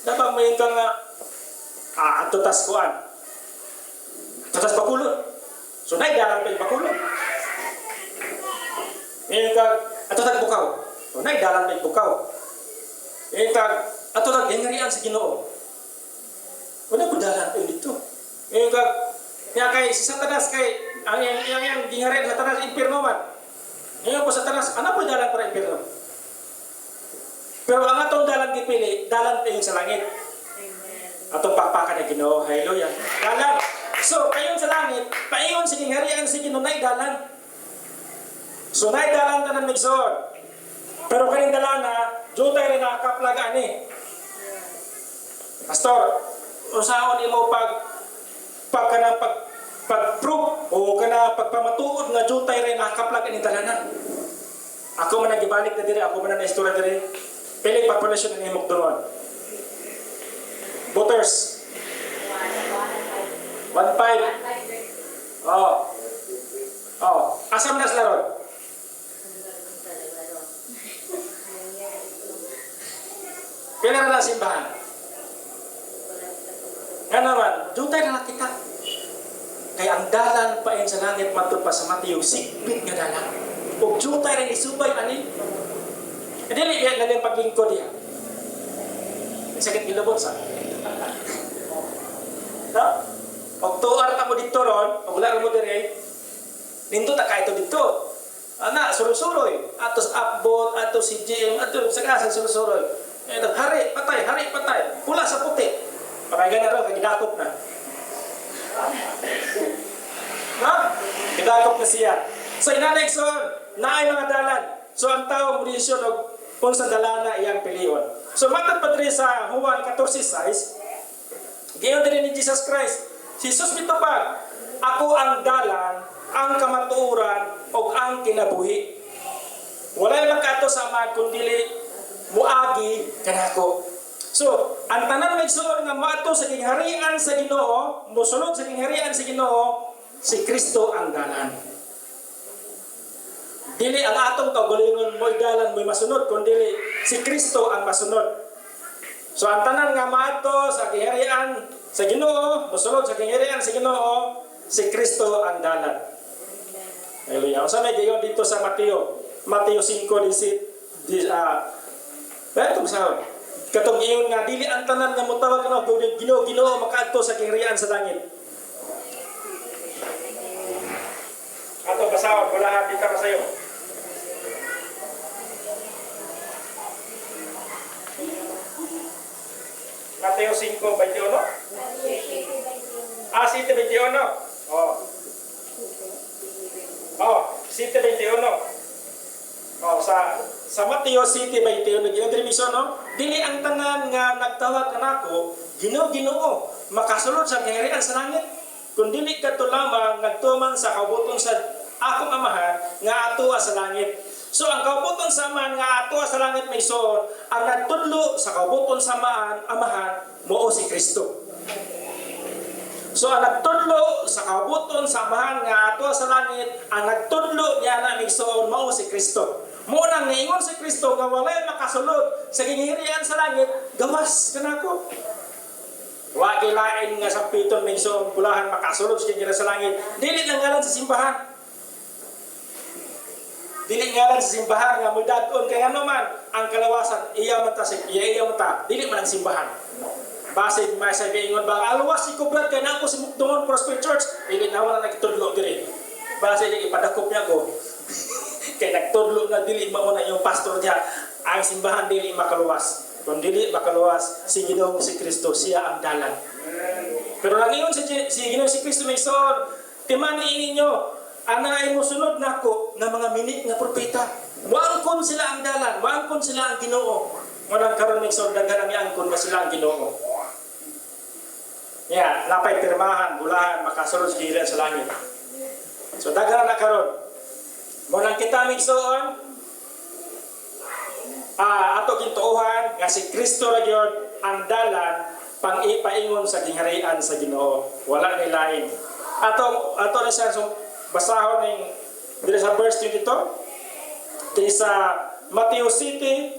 Dapat mo yung kang atutas kuan. Atutas bakulon. So naidalan pa yung bakulon. Yung kang atutas bukaw. So naidalan pa yung bukaw. Yung kang atutas gingarian sa Ginoo. Wala po dalan pa yung dito. Yung kang kaya kay si Satanas kay ang gingarian sa Satanas impierno man. Yung po Satanas ano po dalan para impierno? Pero ang atong dalan gipili, dalan pa yung sa langit. Atong pakpakan na Ginoo. Hallelujah. Dalan. So, kayon sa langit, paingon sige harian sige nunay dalan. So, nay dalan ta ng migsoon. Pero kaning dalan na, jutay rin nakakaplag ani. Pastor, usaon imo pag-prove o kana pagpamatuod nga jutay rin nakakaplag ani dalanan. Ako man nagibalik na diri, ako man na istorya diri. Pili population ng imok doon. Voters. 1.5. Oh. Asam na sila ron? Pila na lang simbahan? Nga naman, jutay na lang kita. Kaya ang dalan pa sa langit matod pa sa Mateo, sigbit nga dalan. Kung jutay rin isubay, ani? Hindi rin nalang paglingkod yan. May sakit gilabot sa. No? Pag tuwar ka mo dito ron, pag wala mo dire, nindot ka ito dito. Ana, surusuroy. Atos upvote, atos CGM, atos sagasan surusuroy. Hari, patay. Pula sa puti. Pakay gana ron, kagidakop na. No? Gidakop na siya. So, inanay son, naay mga dalan. So, ang tao mo disyon og kung sa dalana iyang piliyon. So, matag pa diri sa Juan 14:6, gayon din ni Jesus Christ. Si Jesus mitapag, ako ang dalan, ang kamatuoran, o ang kinabuhi. Walay magkato sa amad kundili muagi kanako. So, ang tanan may suon nga maato sa kingharian sa Ginoo, mosulod sa kingharian sa Ginoo, si Kristo ang dalan. Dili ang atong kaugalingon mo'y dalan mo'y masunod, kundi si Kristo ang masunod. So ang tanan nga maato sa kingharian sa Ginoo, mosulod sa kingharian sa Ginoo, si Kristo ang dalan. Hallelujah. Unsa may gayon dito sa Mateo 5:10 Beto sa katong iyon nga dili ang tanan nga motawag kana Ginoo makaadto sa kingharian sa langit. Ato basahon wala di ka masayo. Mateo 5:21. 7:21. Sa Mateo 7:21 nag-introduction no. Dili ang tanan nga nagtawag kanako Ginoo makasulod sa kaharian sa langit. Kun dili kadto lamang nagtuman sa kabuton sa akong amahan nga atoa sa langit. So ang kabuton sa amahan nga atoa sa langit may son, ang nagtudlo sa kabuton sa amahan mao si Kristo. So ang nagtudlo sa kabuton sa amahan nga atoa sa langit, ang nagtudlo niya na may son mao si Kristo. Mo nang niingon si Kristo nga walay makasulod sa kingharian sa langit, gawas kanako. Wa gilain nga sa piton may son bulahan makasulod sa kingharian sa langit. Dili lang ngalan sa simbahan. Dili ngalan sa simbahan nga mudadon kay ano man ang kalawasan iya mata dili man ang simbahan. Base may sabi ingon ba alwas si kubrat kay nako si Mukdungon Prosper Church dili na wala nagtudlo diri. Base di ipadakop niya ko. Kay nagtudlo na dili mao na yung pastor diha ang simbahan dili makaluwas. Kung dili makaluwas si Ginoong si Kristo siya ang dalan. Pero nangingon si Ginoong si Kristo may son timani ninyo ana ay mosunod nako nga mga minit nga propeta. Waangkon sila ang dalan, waangkon sila ang Ginoo. Manang karon ning son daghan ang iangkon nga sila ang Ginoo. Ya, napay pirmahan, bulahan makasulod sa gilan sa langit. So daghan na karon. Manang kita migsoon ato gintuohan nga si Kristo ra gyud ang dalan pang ipaingon sa gingharian sa Ginoo. Wala ni lain. Ato na siya basahon ning diri sa verse 22 di sa Mateo City,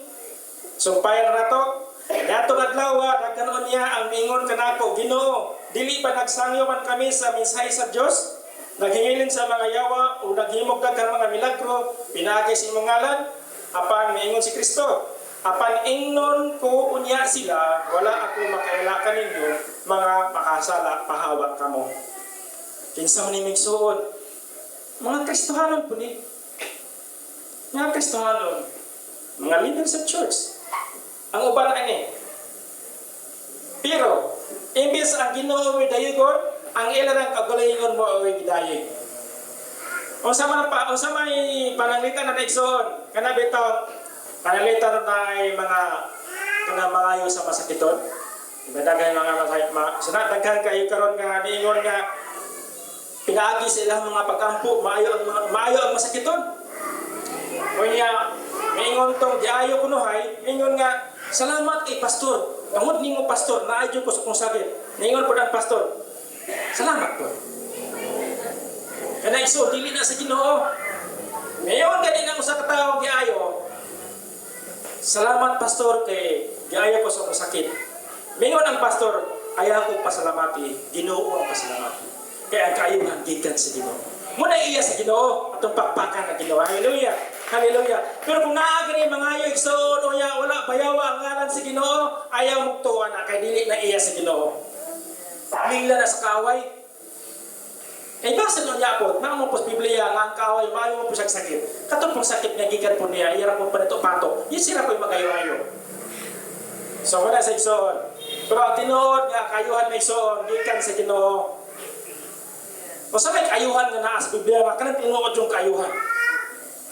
sumpayan na to. Yatong adlaw, daghanon niya ang mingon kanako, Ginoo, dili ba nagsangyo man kami sa mensahe sa Dios? Naghingilin sa mga yawa o naghimog daghang mga milagro, pinaagi sa imong ngalan, apan miingon si Kristo. Apan ingnon ko unya sila, wala ako makailaka ninyo, mga makasala, pahawak kamo. Kinsa man imig suod? Mga Kristohanon po ni. Mga Kristohanon, mga leader sa church. Ang uban ani. Pero, imbis ang Ginoo may dayogon, ang ilan ang kagalingon mo ay gidayeg. O sa may pananglitan na naigsoon, kana bitaw, pananglitan na ay mga kanamayo sa masakiton. Daghan mga daghan kayo karon nga niingon nga pinaagi sa ilang mga pagkampo, maayo ang masakiton. O niya, miingon tong diayo kunuhay, miingon nga, salamat kay pastor. Kamot nimo pastor, naadyo ko sa kong sakit. Miingon po ang pastor, salamat po. Kana iso, dili na sa Ginoo. Ngayon, ganun ang usa ka tawo diayo. Salamat pastor kay diayo ko sa kong sakit. Miingon ang pastor, ayaw ko pasalamati, Ginoo ang pasalamati. Kaya ang kaayuhan gikan sa Ginoo. Muna iya sa Ginoo atong pakpakan na Ginoo. Hallelujah. Hallelujah. Pero kung naagri mga ayo igsoon o ya wala bayawa ang ngalan sa Ginoo, ayaw mugtuan na kay dili na iya sa Ginoo. Pamilya na sa kaway. Kay basa nyo niya po, na mo po sa Biblia nga ang kaway, maayo mo po siyang sakit. Katong pong sakit nga gikan po niya, iyara po pa nito pato. Yung sila po yung magayo-ayo. So wala sa igsoon. Pero ang tinuod nga kayuhan na igsoon, gikan sa Ginoo. O sa may kayuhan nga naa sa Biblia, kanang tinuod yung kayuhan.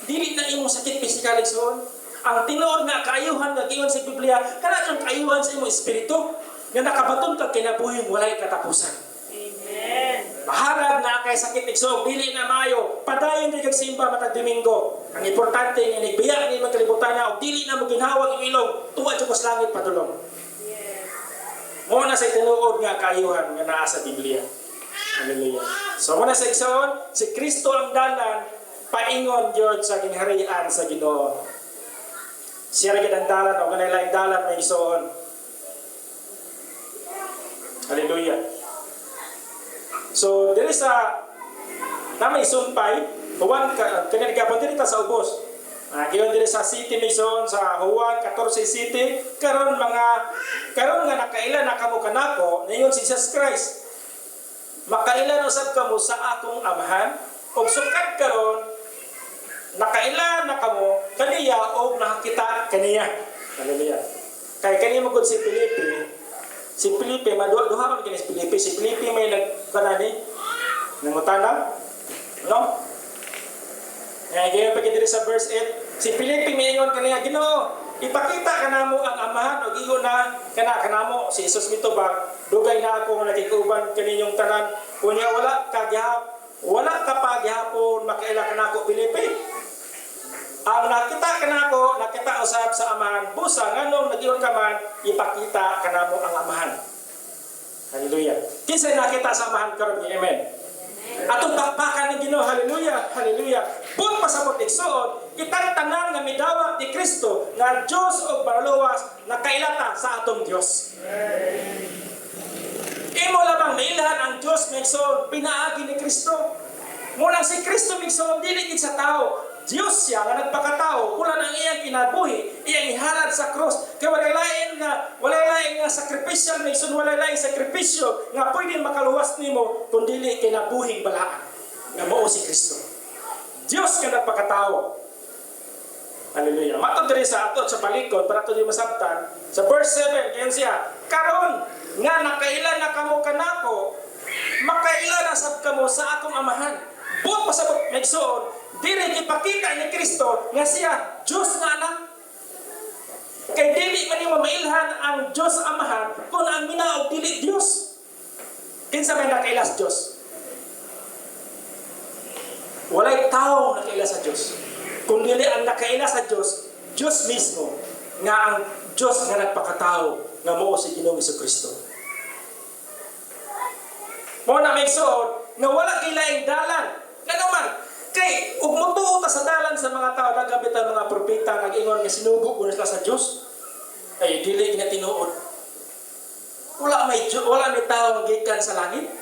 Dili na imong sakit physical igsoon. Ang tinuod nga kayuhan nga giyon sa Biblia, kana yung kayuhan sa imong espiritu nga nakabaton kag kinabuhing walay katapusan. Amen. Maharag na kay sakit igsoon, dili na maayo. Padayon di kag simba matag Domingo. Ang importante nga nigbiya ni magkalibutan na og dili na mo ginhawag ang ilong, tuwa jud ko sa langit padulong. Yes. Mo na sa tinuod nga kayuhan nga naa sa Biblia. Hallelujah. So muna sa igsoon, si Kristo ang dalan, paingon Diyod sa gingharian sa Ginoo. Siya rin ang dalan, o kanila ang dalan may igsoon. Hallelujah. So, dili sa namay sumpay, Juan, kanilagapon dili ta sa ubos. Giyon dili sa city mission sa Juan 14 city, karon nga nakaila na kamo kanako, niyon si Jesus Christ. Makailan usab kamo sa akong amahan, ug sukad karon nakaila na kamo kaniya og nakakita kaniya. Hallelujah. Kay kani mo gud si Felipe maduha man kini si Felipe. Si Felipe may nagkanani nangutana, no? Ngayon pag diri sa verse 8, si Felipe mayon kaniya, Ginoo, ipakita kanamo ang amahan og iyo na kanamo si Jesus mitubag, dugay na ako nakikuban kaninyong tanan. Kunya wala ka pa gihapon makaila kanako Felipe. Ang nakita kanako, nakita usab sa amahan, busa nganong nagiyon ka man, ipakita kanamo ang amahan. Hallelujah. Kinsa nakita sa amahan karon ni amen. Atong pakpakan ni Ginoo, hallelujah, hallelujah. Bun pasabot igsoon, kitang tanan nga midawat ni Kristo nga Dios og Barluwas nakailata sa atong Dios. Imo lamang mailhan ang Dios migsoon pinaagi ni Kristo. Mula si Kristo migsoon dili gid sa tao. Diyos siya nga nagpakatao, ulan ang iyang kinabuhi, iyang ihalad sa cross. Kaya walay lain nga sakripisyo, maysun walay lain sakripisyo nga pwede makaluwas nimo kung dili kinabuhing balaan nga mao si Kristo. Diyos nga nagpakatao. Hallelujah. Matod diri sa ato sa palikod para to di masabtan. Sa verse 7 kiyan siya, karon nga nakailan na kamo kanako, makailan na sab kamo sa akong amahan. Buot pasabot nagsuon, dili ipakita ni Kristo nga siya Diyos nga anak. Kay dili man nimo mailhan ang Diyos amahan kung ang minaog dili Diyos. Kinsa may nakailas Diyos? Walay tao nakailas sa Diyos. Kung dili ang nakailas sa Diyos, Diyos mismo nga ang Diyos nga nagpakatao nga mao si Ginoong Jesucristo. Mo na may suod nga wala kilaing dalan. Nga naman, kay Kay, ug mutuo ta sa dalan sa mga tao, nagabit ang mga propeta, nag-ingon nga sinugo ko na sila sa Diyos. Ay, dili nga tinuod. Wala may tao gikan sa langit.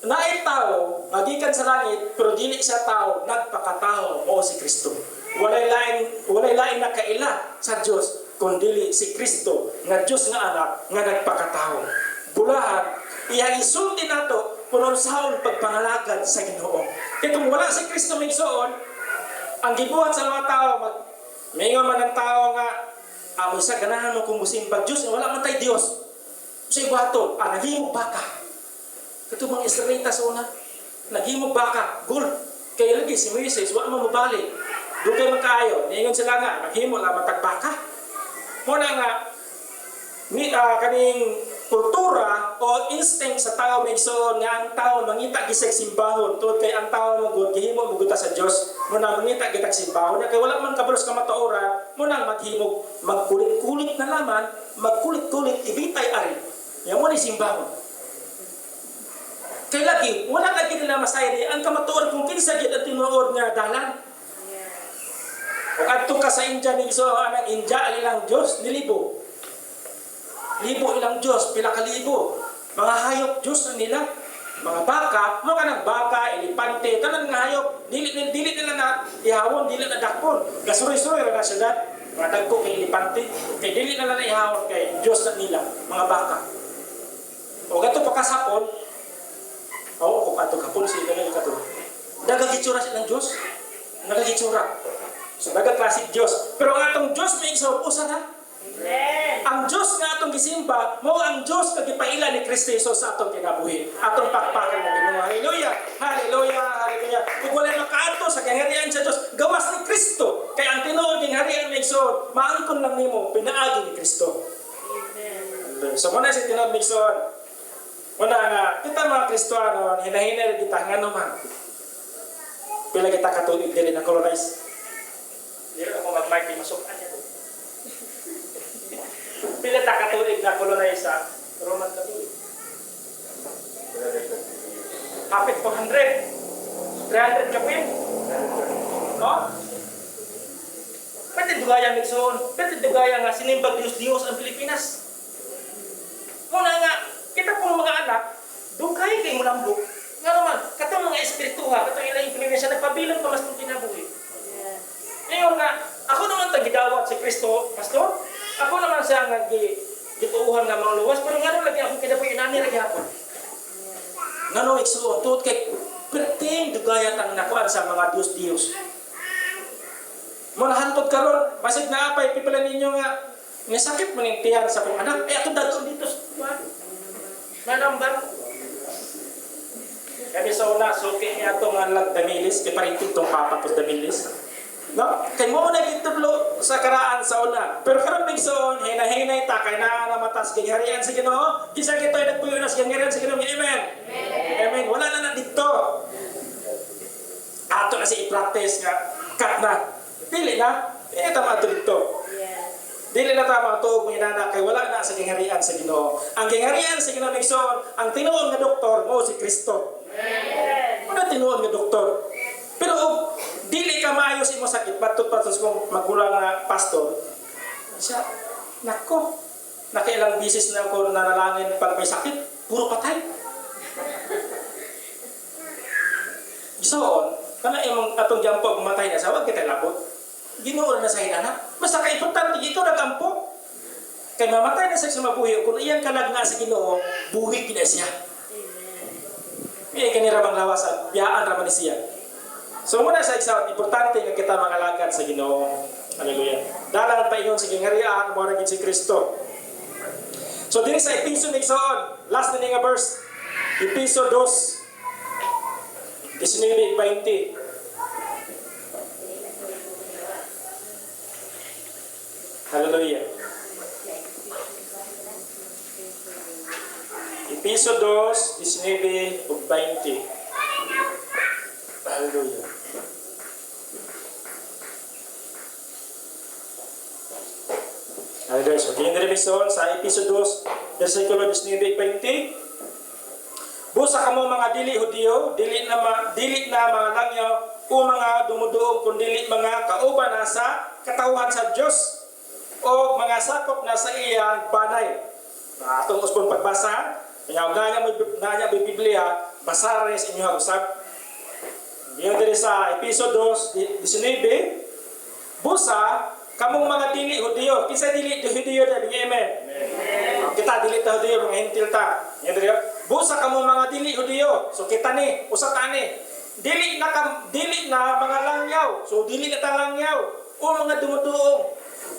Naay tao, magikan sa langit, pero dili siya tao, nagpakatao o si Kristo. Walay lain na kaila sa Dios kundi si Kristo, nga Dios nga anak, nga nagpakatao. Bulahan, iyang isulti nato kung saan pagpangalagad sa Ginoo. Kaya kung wala si Kristo may igsoon, ang gibuhat sa mga tao, maingon man ang tao nga, amoy sa ganahan mo kung musimbag Diyos, wala man tayo Diyos. Sa ibato, naghimog baka. Ito mga Israelita sa una, naghimog baka, gold. Kaya lagi si Moises, wala mo mabalik. Doon kayo magkaayo, maingon sila nga, naghimog lang matagbaka. Muna nga, kaning kultura o instinct sa tao may igsoon nga ang tao mangita gisag simbahon tungod kay ang tao magud gihimo muguta sa Dios muna mangita gitag simbahon kay wala man kabulos ka matuoran muna maghimog magkulit-kulit na laman magkulit-kulit ibitay ari yang mo ni simbahon kay lagi wala lagi nila masayri ang kamatuoran kung kinsa gid ang tinuod nga dalan ug adto ka sa India ni igsoon ang India ilang Dios nilibo libo ilang Diyos, pila ka libo. Mga hayop, Diyos na nila. Mga baka, mga nagbaka, elipante, tanan nga hayop. Dili nila na ihawon, dili na dakpon. Gasuroy-suroy na syudad. Mga dagko kay elipante. Kay dili na ihawon kay Diyos na nila. Mga baka. O gato pakasapon, kung ato kapon sila nila kato. Dagagitsura silang Diyos. Nagagitsura. So dagaklase Diyos. Pero ang atong Diyos may isang usa na. Amen. Ang Diyos nga atong gisimba, mo ang Diyos nga gipaila ni Kristo Jesus sa atong kinabuhi. Atong pakpakan nga Ginoo. Hallelujah. Hallelujah. Hallelujah. Kung wala makaadto sa kaharian sa Diyos, gawas ni Kristo. Kay ang tinuod ning harian ni Igsoon, maangkon lang nimo pinaagi ni Kristo. Amen. So muna si tinuod ni Igsoon. Muna nga kita mga Kristiyano, hinahinay kita ngano man. Pila kita katuig dili na colonize. Dili ako mag-marketing masukan niya. Pila ta katuig na colonize sa Roman Catholic. Kapit 400. 300 kapit. No? Pwede dugayang nagsoon. Pwede dugayang nga sinimbag Diyos ang Pilipinas. Muna nga, kita pong mga anak, dugay kay mulambok. Nga naman, katong mga espirituha, katong ilang impluensya, nagpabilang pa mas ng kinabuhi. Ngayon nga, ako naman tagidawat si Kristo, Pastor. Ako naman siya nga gituuhan nga mga luwas, pero nga lagi akong kinabuhi, inani lagi ako. Nga nung iksuon, tuot kay perting dugayat ang nakuan sa mga Diyos-Diyos. Muna hantod karon, basig na apay, pipila ninyo nga, may sakit mo ng tiyan sa kong anak, atong dato dito sa tuwan. Nanambar. Kami sa una, suki niya ito nga lang damilis, kaya parin itong papapos damilis. No? Kaya mo na gitublo sa karaan sa una. Pero karon may soon, hina-hinay ta, kaya matas gangharian sa Ginoo. Kisa kito ay nagpuyo na sa gangharian sa Ginoo. Amen? Amen. Wala na dito. Ato na si i-practice nga, cut na. Dili na, tama ito dito. Dili na tama ito, mga nana, kaya wala na sa gangharian sa Ginoo. Ang gangharian sa Ginoo may soon, ang tinuon nga doktor mo si Kristo. Ano tinuon nga doktor? Pero dili ka maayo sa imo sakit, batot-batos kung magulang nga pastor. Siya, nako, nakailang bisis na ako nanalangin pag may sakit, puro patay. So, kana imong atong jampog matay na sa wag kita labot. Ginoo na sa hinana. Basta ka importante ikaw nagampo. Kay mamatay na sa mabuhi kung iyang kalagna sa Ginoo, buhi gid siya. May kanira bang lawasan, biyaan ra man siya. So muna sa isa, importante nga kita mangalagad sa Ginoo. Hallelujah. Dalang paingon sa gingharian, mo ra gid si Kristo. So diri sa Episo ni Igsoon, last na nga verse, Episo 2, 19-20. Hallelujah. Episo 2, 19-20. Hallelujah. Hallelujah. So, tingin na rin sa Episo 2, versikulo 19-20. Busa kamo mga dili Hudiyo, dili na mga langyaw o mga dumuduog kun dili mga kauban na sa katawhan sa Dios o mga sakop na sa iyang banay. Atong usbon pagbasa, nga nanya may Biblia, basa rin sa inyong usap. Ngayon diri sa Episodio 19, busa kamong mga dili Hudiyo, kinsa dili Hudiyo da amen. Kita dili ta Hudiyo mga hentil ta. Ngayon diri busa kamong mga dili Hudiyo, so kita ni usa ta ni. Dili na mga langyaw, so dili na ta langyaw o mga dumuduong,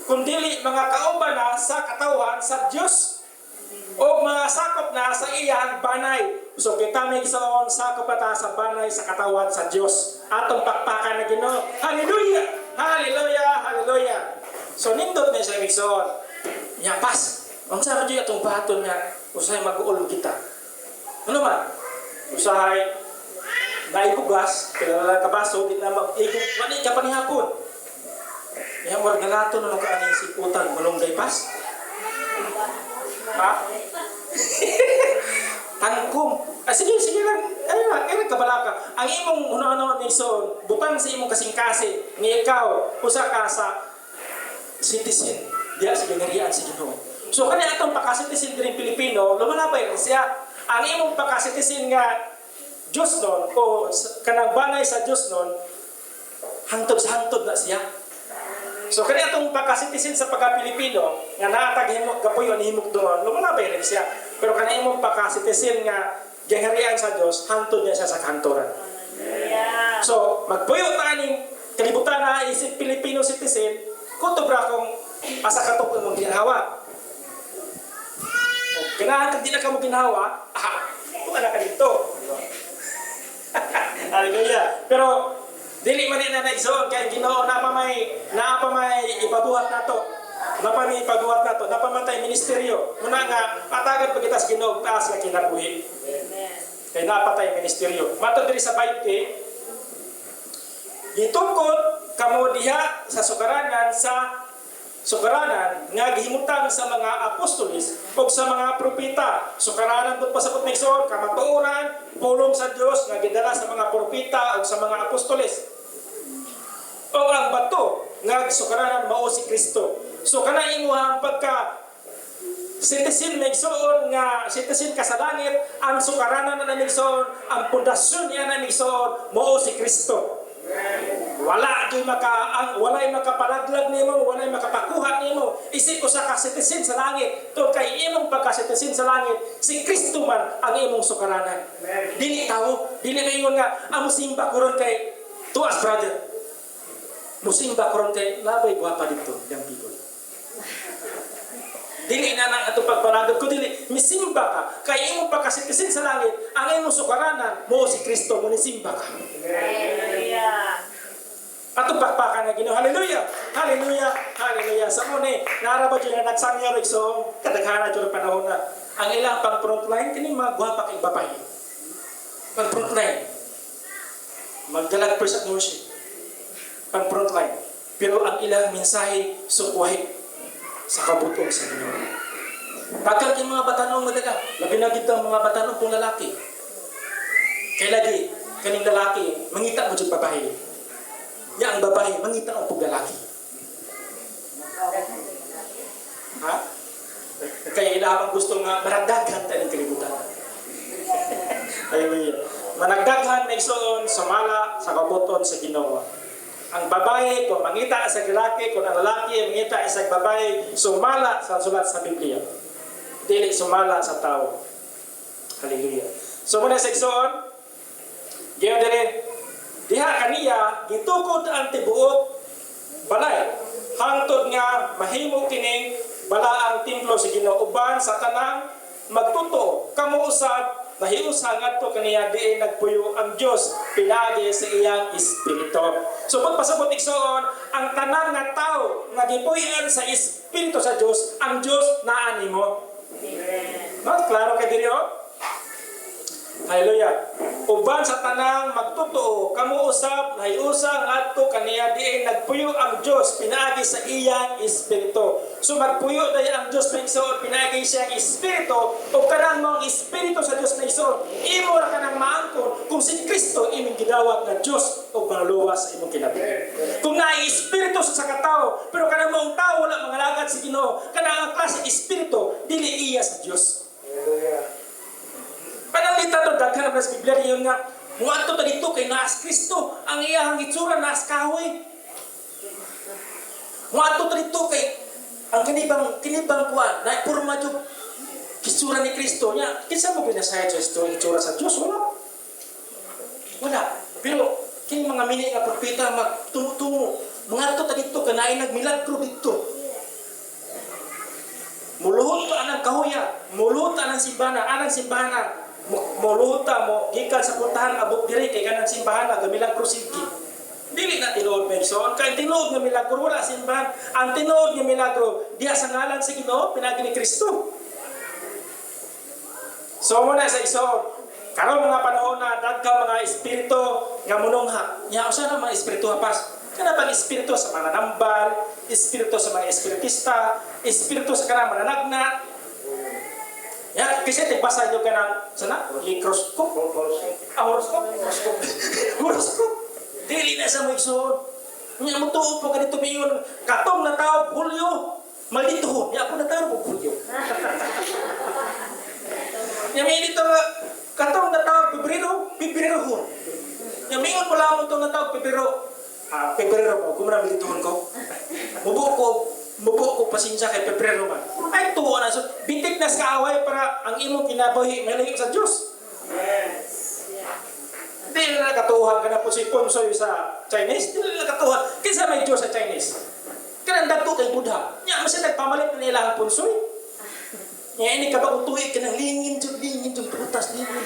kundi mga kauban na sa katawhan sa Dios o mga sakop na sa iyang banay. So kita may gisaon sakop ta sa banay sa katawan sa Dios. Atong pakpakan na Ginoo. Hallelujah! Hallelujah! Hallelujah! So nindot na siya migsoon. Nya pas. Ang sa Diyo atong baton nga usahay mag-uol kita. Ano man? Usahay naigugas, kaya kabaso di na mag-igug mani ka panihapon. Yang wargalato na nung kaaning si utang malunggay pas. Ha? Tangkum. Sige lang. Ayun kabalaka. Ang imong una-una ni son, butang sa imong kasing-kasi, ni ikaw, usa ka sa citizen. Diya sa gangarian si Ginoo. So kani atong paka-citizen din Pilipino, lumalabay rin siya. Ang imong paka-citizen nga Diyos nun, o kanang banay sa Diyos nun, hantod sa hantod na siya. So kani atong paka-citizen sa pagka-Pilipino, nga naatag himok kapuyo ni himok doon, lumalabay rin siya. Pero kani imong paka-citizen nga giharian sa Dios, hantod niya siya sa kantoran. So magpuyo ta ning kalibutan na isip Filipino citizen, kutubra kung asa katok imong ginhawa. O ganahan kag di na ka mo ginhawa, kung ana ka dito. Hallelujah. Pero dili man na naigsoon kay Ginoo na pa may ipabuhat nato. Napa may ipabuhat nato, napa man tay ministeryo. Muna nga patagan pag kita sa Ginoo taas nga kinabuhi. Amen. Kay napatay ministeryo. Mato diri sa 20, gitungkod kamo diha sa sukaranan nga gihimutang sa mga apostolis o sa mga propeta. Sukaranan pud pasabot migsoon kamatuoran, pulong sa Dios nga gidala sa mga propeta o sa mga apostolis. O ang bato nga sukaranan mao si Kristo. So kana imuhang pagka citizen migsoon nga citizen ka sa langit, ang sukaranan na migsoon, ang pundasyon niya na migsoon mao si Kristo. Walay makapaladlag nimo, walay makapakuha nimo. Isip ko sa ka-citizen sa langit. To kay imong pagka-citizen sa langit, si Kristo man ang imong sukaranan. Dili tao, dili kayo nga amo simba kuron kay tuas brother. Musimba kuron kay labay gwapa dito, yang people. Dili na nang ato pagpalandog ko dili misimba ka kay imong pagka-citizen sa langit, ang imong sukaranan mo si Kristo, mo ni simba ka. Hallelujah. Atong pakpakan na Ginoo. Hallelujah. Hallelujah. Hallelujah. Sa mo ni naraba jud nga nagsangyaw so kadaghanan jud panahon na ang ilang pang frontline kini mga gwapa kay babae. Pang frontline. Magdalag first worship. Pang frontline. Pero ang ilang mensahe sukwahi sa kabutong sa Ginoo. Pagkat yung mga batanong madaga, labi na gid ang mga batanong kung lalaki. Kay lagi kaning lalaki mangita mo jud babae. Ya ang babae mangita ang pug lalaki. Ha? Kaya ilang gusto nga maragdagan ta ning kalibutan. Hallelujah. Managdaghan na igsoon sumala sa kabuton sa Ginoo. Ang babae kung mangita sa lalaki, kung ang lalaki mangita sa babae, sumala sa sulat sa Biblia. Dili sumala sa tao. Hallelujah. So muna sa igsoon, giyon dire diha kaniya gitukod ang tibuok balay hangtod nga mahimo kining balaang templo sa Ginoo uban sa tanang magtuto kamo usab nahiusa ngadto kaniya diin nagpuyo ang Dios pinagi sa iyang espiritu. So pagpasabot igsoon ang tanang nga tawo nga gipuy-an sa espiritu sa Dios, ang Dios naa nimo. Amen. No, klaro kay diri oh. Hallelujah. Uban uban sa tanang magtotoo kamo usab nahiusa ngadto kaniya diin nagpuyo ang Dios pinaagi sa iyang espiritu. So magpuyo day ang Dios na igsoon pinaagi siya ang espiritu o kanang mong espiritu sa Dios na igsoon imo ra kanang maangkon kung si Kristo imong gidawat nga Dios o pangaluwas sa imong kinabuhi. Kung naay espiritu sa katawo pero kanang mong tawo wala mangalagad sa Ginoo kanang ang klase espiritu dili iya sa Dios. Panalita to daghan sa Biblia yun nga muadto ta dito kay naas Kristo ang iyang itsura naas kahoy. Muadto ta dito kay ang kinibang kuan na porma jud itsura ni Kristo nya kinsa mo pinasayad sa itsura sa Dios wala. Pero kini mga mini nga propeta magtumutungo muadto ta dito kay nagmilagro dito. Muluhot ka anang kahoya, muluhot ka anang simbana, muluta mo gikan sa puntahan abot diri kay kanang simbahan nga milagro sige. Dili na tinuod Megson, kay tinuod nga milagro wala simbahan. Ang tinuod nga milagro diha sa ngalan sa Ginoo pinagi ni Kristo. So mo na sa iso karon mga panahon na daghang mga espiritu nga munungha. Nya usa na mga espiritu hapas. Kana pang espiritu sa mananambal, espiritu sa mga espiritista, espiritu sa kanang mananagnat. Ya, kasi basa nyo ka ng, sana? Microscope? Horoscope? Dili na sa Megson. Nga mo tuo po ganito mayon. Katong na tao, Hulyo. Maldito. Ya, ako na tao po, Hulyo. Nga may dito nga, katong na tao, Pebrero ho. Nga may mo lang mo itong na tao, Pebrero po, kumana malditohon ko. Mubo ko pasensya kay Pebrero man. Ay tuwa na so bitik na sa kaaway para ang imong kinabuhi malayo sa Dios. Dili na katuhan ka na po si Ponsoy sa Chinese. Dili na katuhan. Kinsa may Dios sa Chinese? Kanang dagko kay Buddha. Nya mas nagpamalit na nila ang Ponsoy. Nya ini ka ba utuig kanang lingin jud prutas lingin.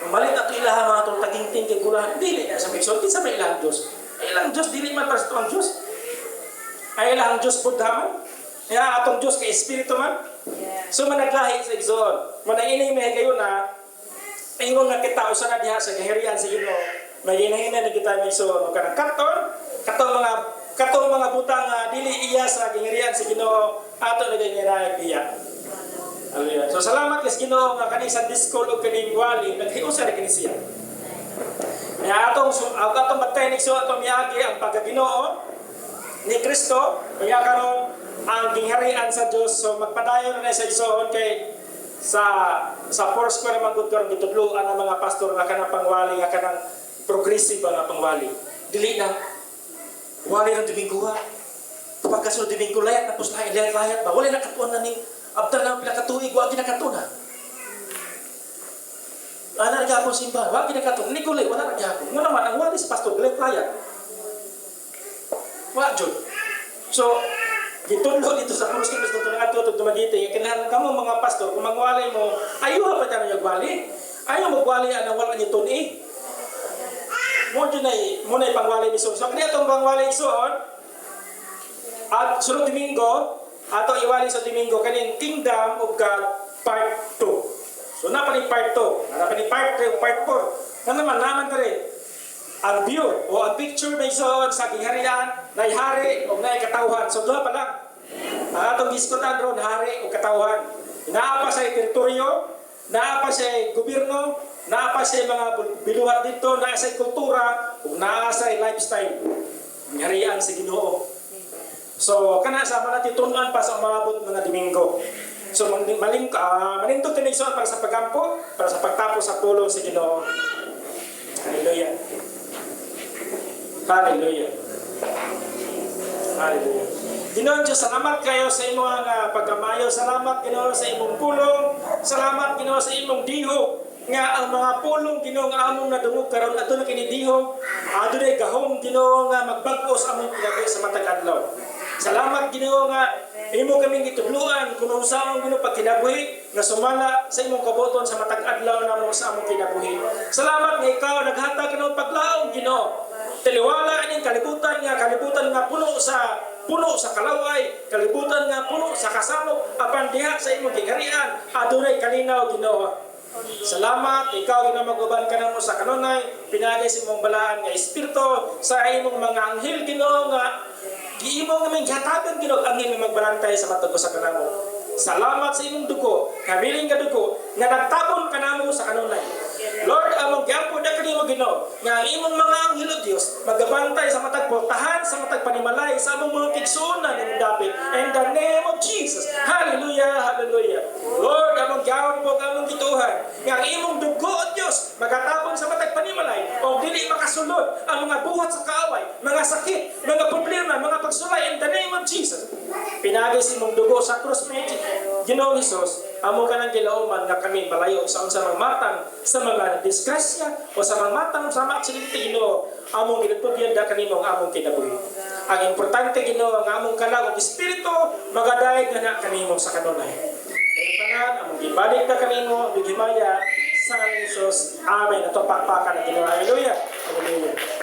Mamalit ato ilaha mga tong tagingting kay gulahan. Dili na sa Megson kinsa may ilang Dios. Ilang Dios dili man para sa tuang Dios. Ay lang Diyos Buddha man. Ya atong Diyos kay espiritu man. So managlahi sa igsoon. Manainay may gayon na ingon nga kita usa na diha sa kaharian sa Ginoo. Maghinahina na kita may igsoon kanang katong mga butang dili iya sa kaharian sa Ginoo ato na ganyan iya. Hallelujah. So salamat kay Ginoo nga kani sa disco ug kaning wali naghiusa ra kini siya. Ya atong batay ni so atong miagi ang pagkaginoo ni Kristo, kaya karon ang gingharian sa Dios. So magpadayon na sa igsoon kay sa force ko naman gud karon gitudloan ang mga pastor nga kanang pangwali nga kanang progressive nga pangwali. Dili na wali ng Domingo kapag kasunod Domingo layat na puslain layat ba wala na katuan na ning abtan na pila katuig wa ginakatuna. Ana gyapon simbahan wa ginakatuna ni kulay wala na gyapon. Mo naman ang wali sa pastor layat. Wajud. So, gitudlo dito sa pulos kilos dito nga tutog dumagiti. Kailangan kamo mga pastor kung magwali mo, ayaw pa tayo magwali. Ayaw magwali ang wala ni tuni. Mo na pangwali ni so. So, kaya itong pangwali isuon at sunod Domingo, ato iwali sa Domingo kaning Kingdom of God Part 2. So, napani Part 2, napani Part 3, Part 4. Naman tari. Ang view o ang picture may soon sa gingharian na hari o na katawhan. So doon pa lang. Ang atong diskutan ron, hari o katawhan. Naapa sa teritoryo, naapa sa gobyerno, naapa sa mga biluhat dito, naapa sa kultura, o naapa sa lifestyle. Gingharian sa Ginoo. So kana sa mga titunan pa sa umabot mga Domingo. So malintog tinigsoon para sa paggampo, para sa pagtapos sa pulong sa Ginoo. Hallelujah. Hallelujah. Hallelujah. Ginoon Diyos, salamat kayo sa imong pagkamayo. Salamat Ginoo sa imong pulong. Salamat Ginoo sa imong diho. Nga ang mga pulong Ginoo nga among nadungog karon ato na kini diho. Adunay gahom Ginoo nga magbag-o sa among pinaagi sa matag adlaw. Salamat Ginoo nga imo kaming gitudloan kuno usaon Ginoo pagkinabuhi nga sumala sa imong kabuton sa matag adlaw namo sa among kinabuhi. Salamat nga ikaw naghatag kanang paglaom Ginoo. Taliwala ining kalibutan nga puno sa kalaway, kalibutan nga puno sa kasamok apan diha sa imong gingharian adunay kalinaw Ginoo. Salamat, ikaw ginamaguban ka na mo sa kanunay, pinagay sa imong balaan nga espiritu, sa imong mga anghel Ginoo nga giimo nga may gihatagan Ginoo anghel nga magbalantay sa matugo sa kanamo. Salamat sa imong dugo, kabiling nga dugo nga nagtabon kanamo sa kanunay. Lord, among giampo na kanimo Ginoo nga ang imong mga anghel o Dios magabantay sa matag portahan, sa matag panimalay sa among mga kigsuonan ng dapit. In the name of Jesus. Hallelujah, hallelujah. Lord, among giampo among gituhan nga ang imong dugo o Dios magatabon sa matag panimalay o dili makasulod ang mga buhat sa kaaway, mga sakit, mga problema, mga pagsulay in the name of Jesus. Pinagay sa imong dugo sa cross magic. Ginoong Hesus, amo ka ng gilauman nga kami malayo sa unsang matang sa mga disgrasya o sa mga matang sa mga aksidente Ginoo, among ginatugyan da kanimo ang among kinabuhi. Ang importante Ginoo ang among kalag ug espiritu magadayeg na kanimo sa kanunay. Kaya tanan among gibalik na kanimo ug himaya sa Hesus. Amen. Ato pakpakan na Ginoo. Hallelujah. Hallelujah.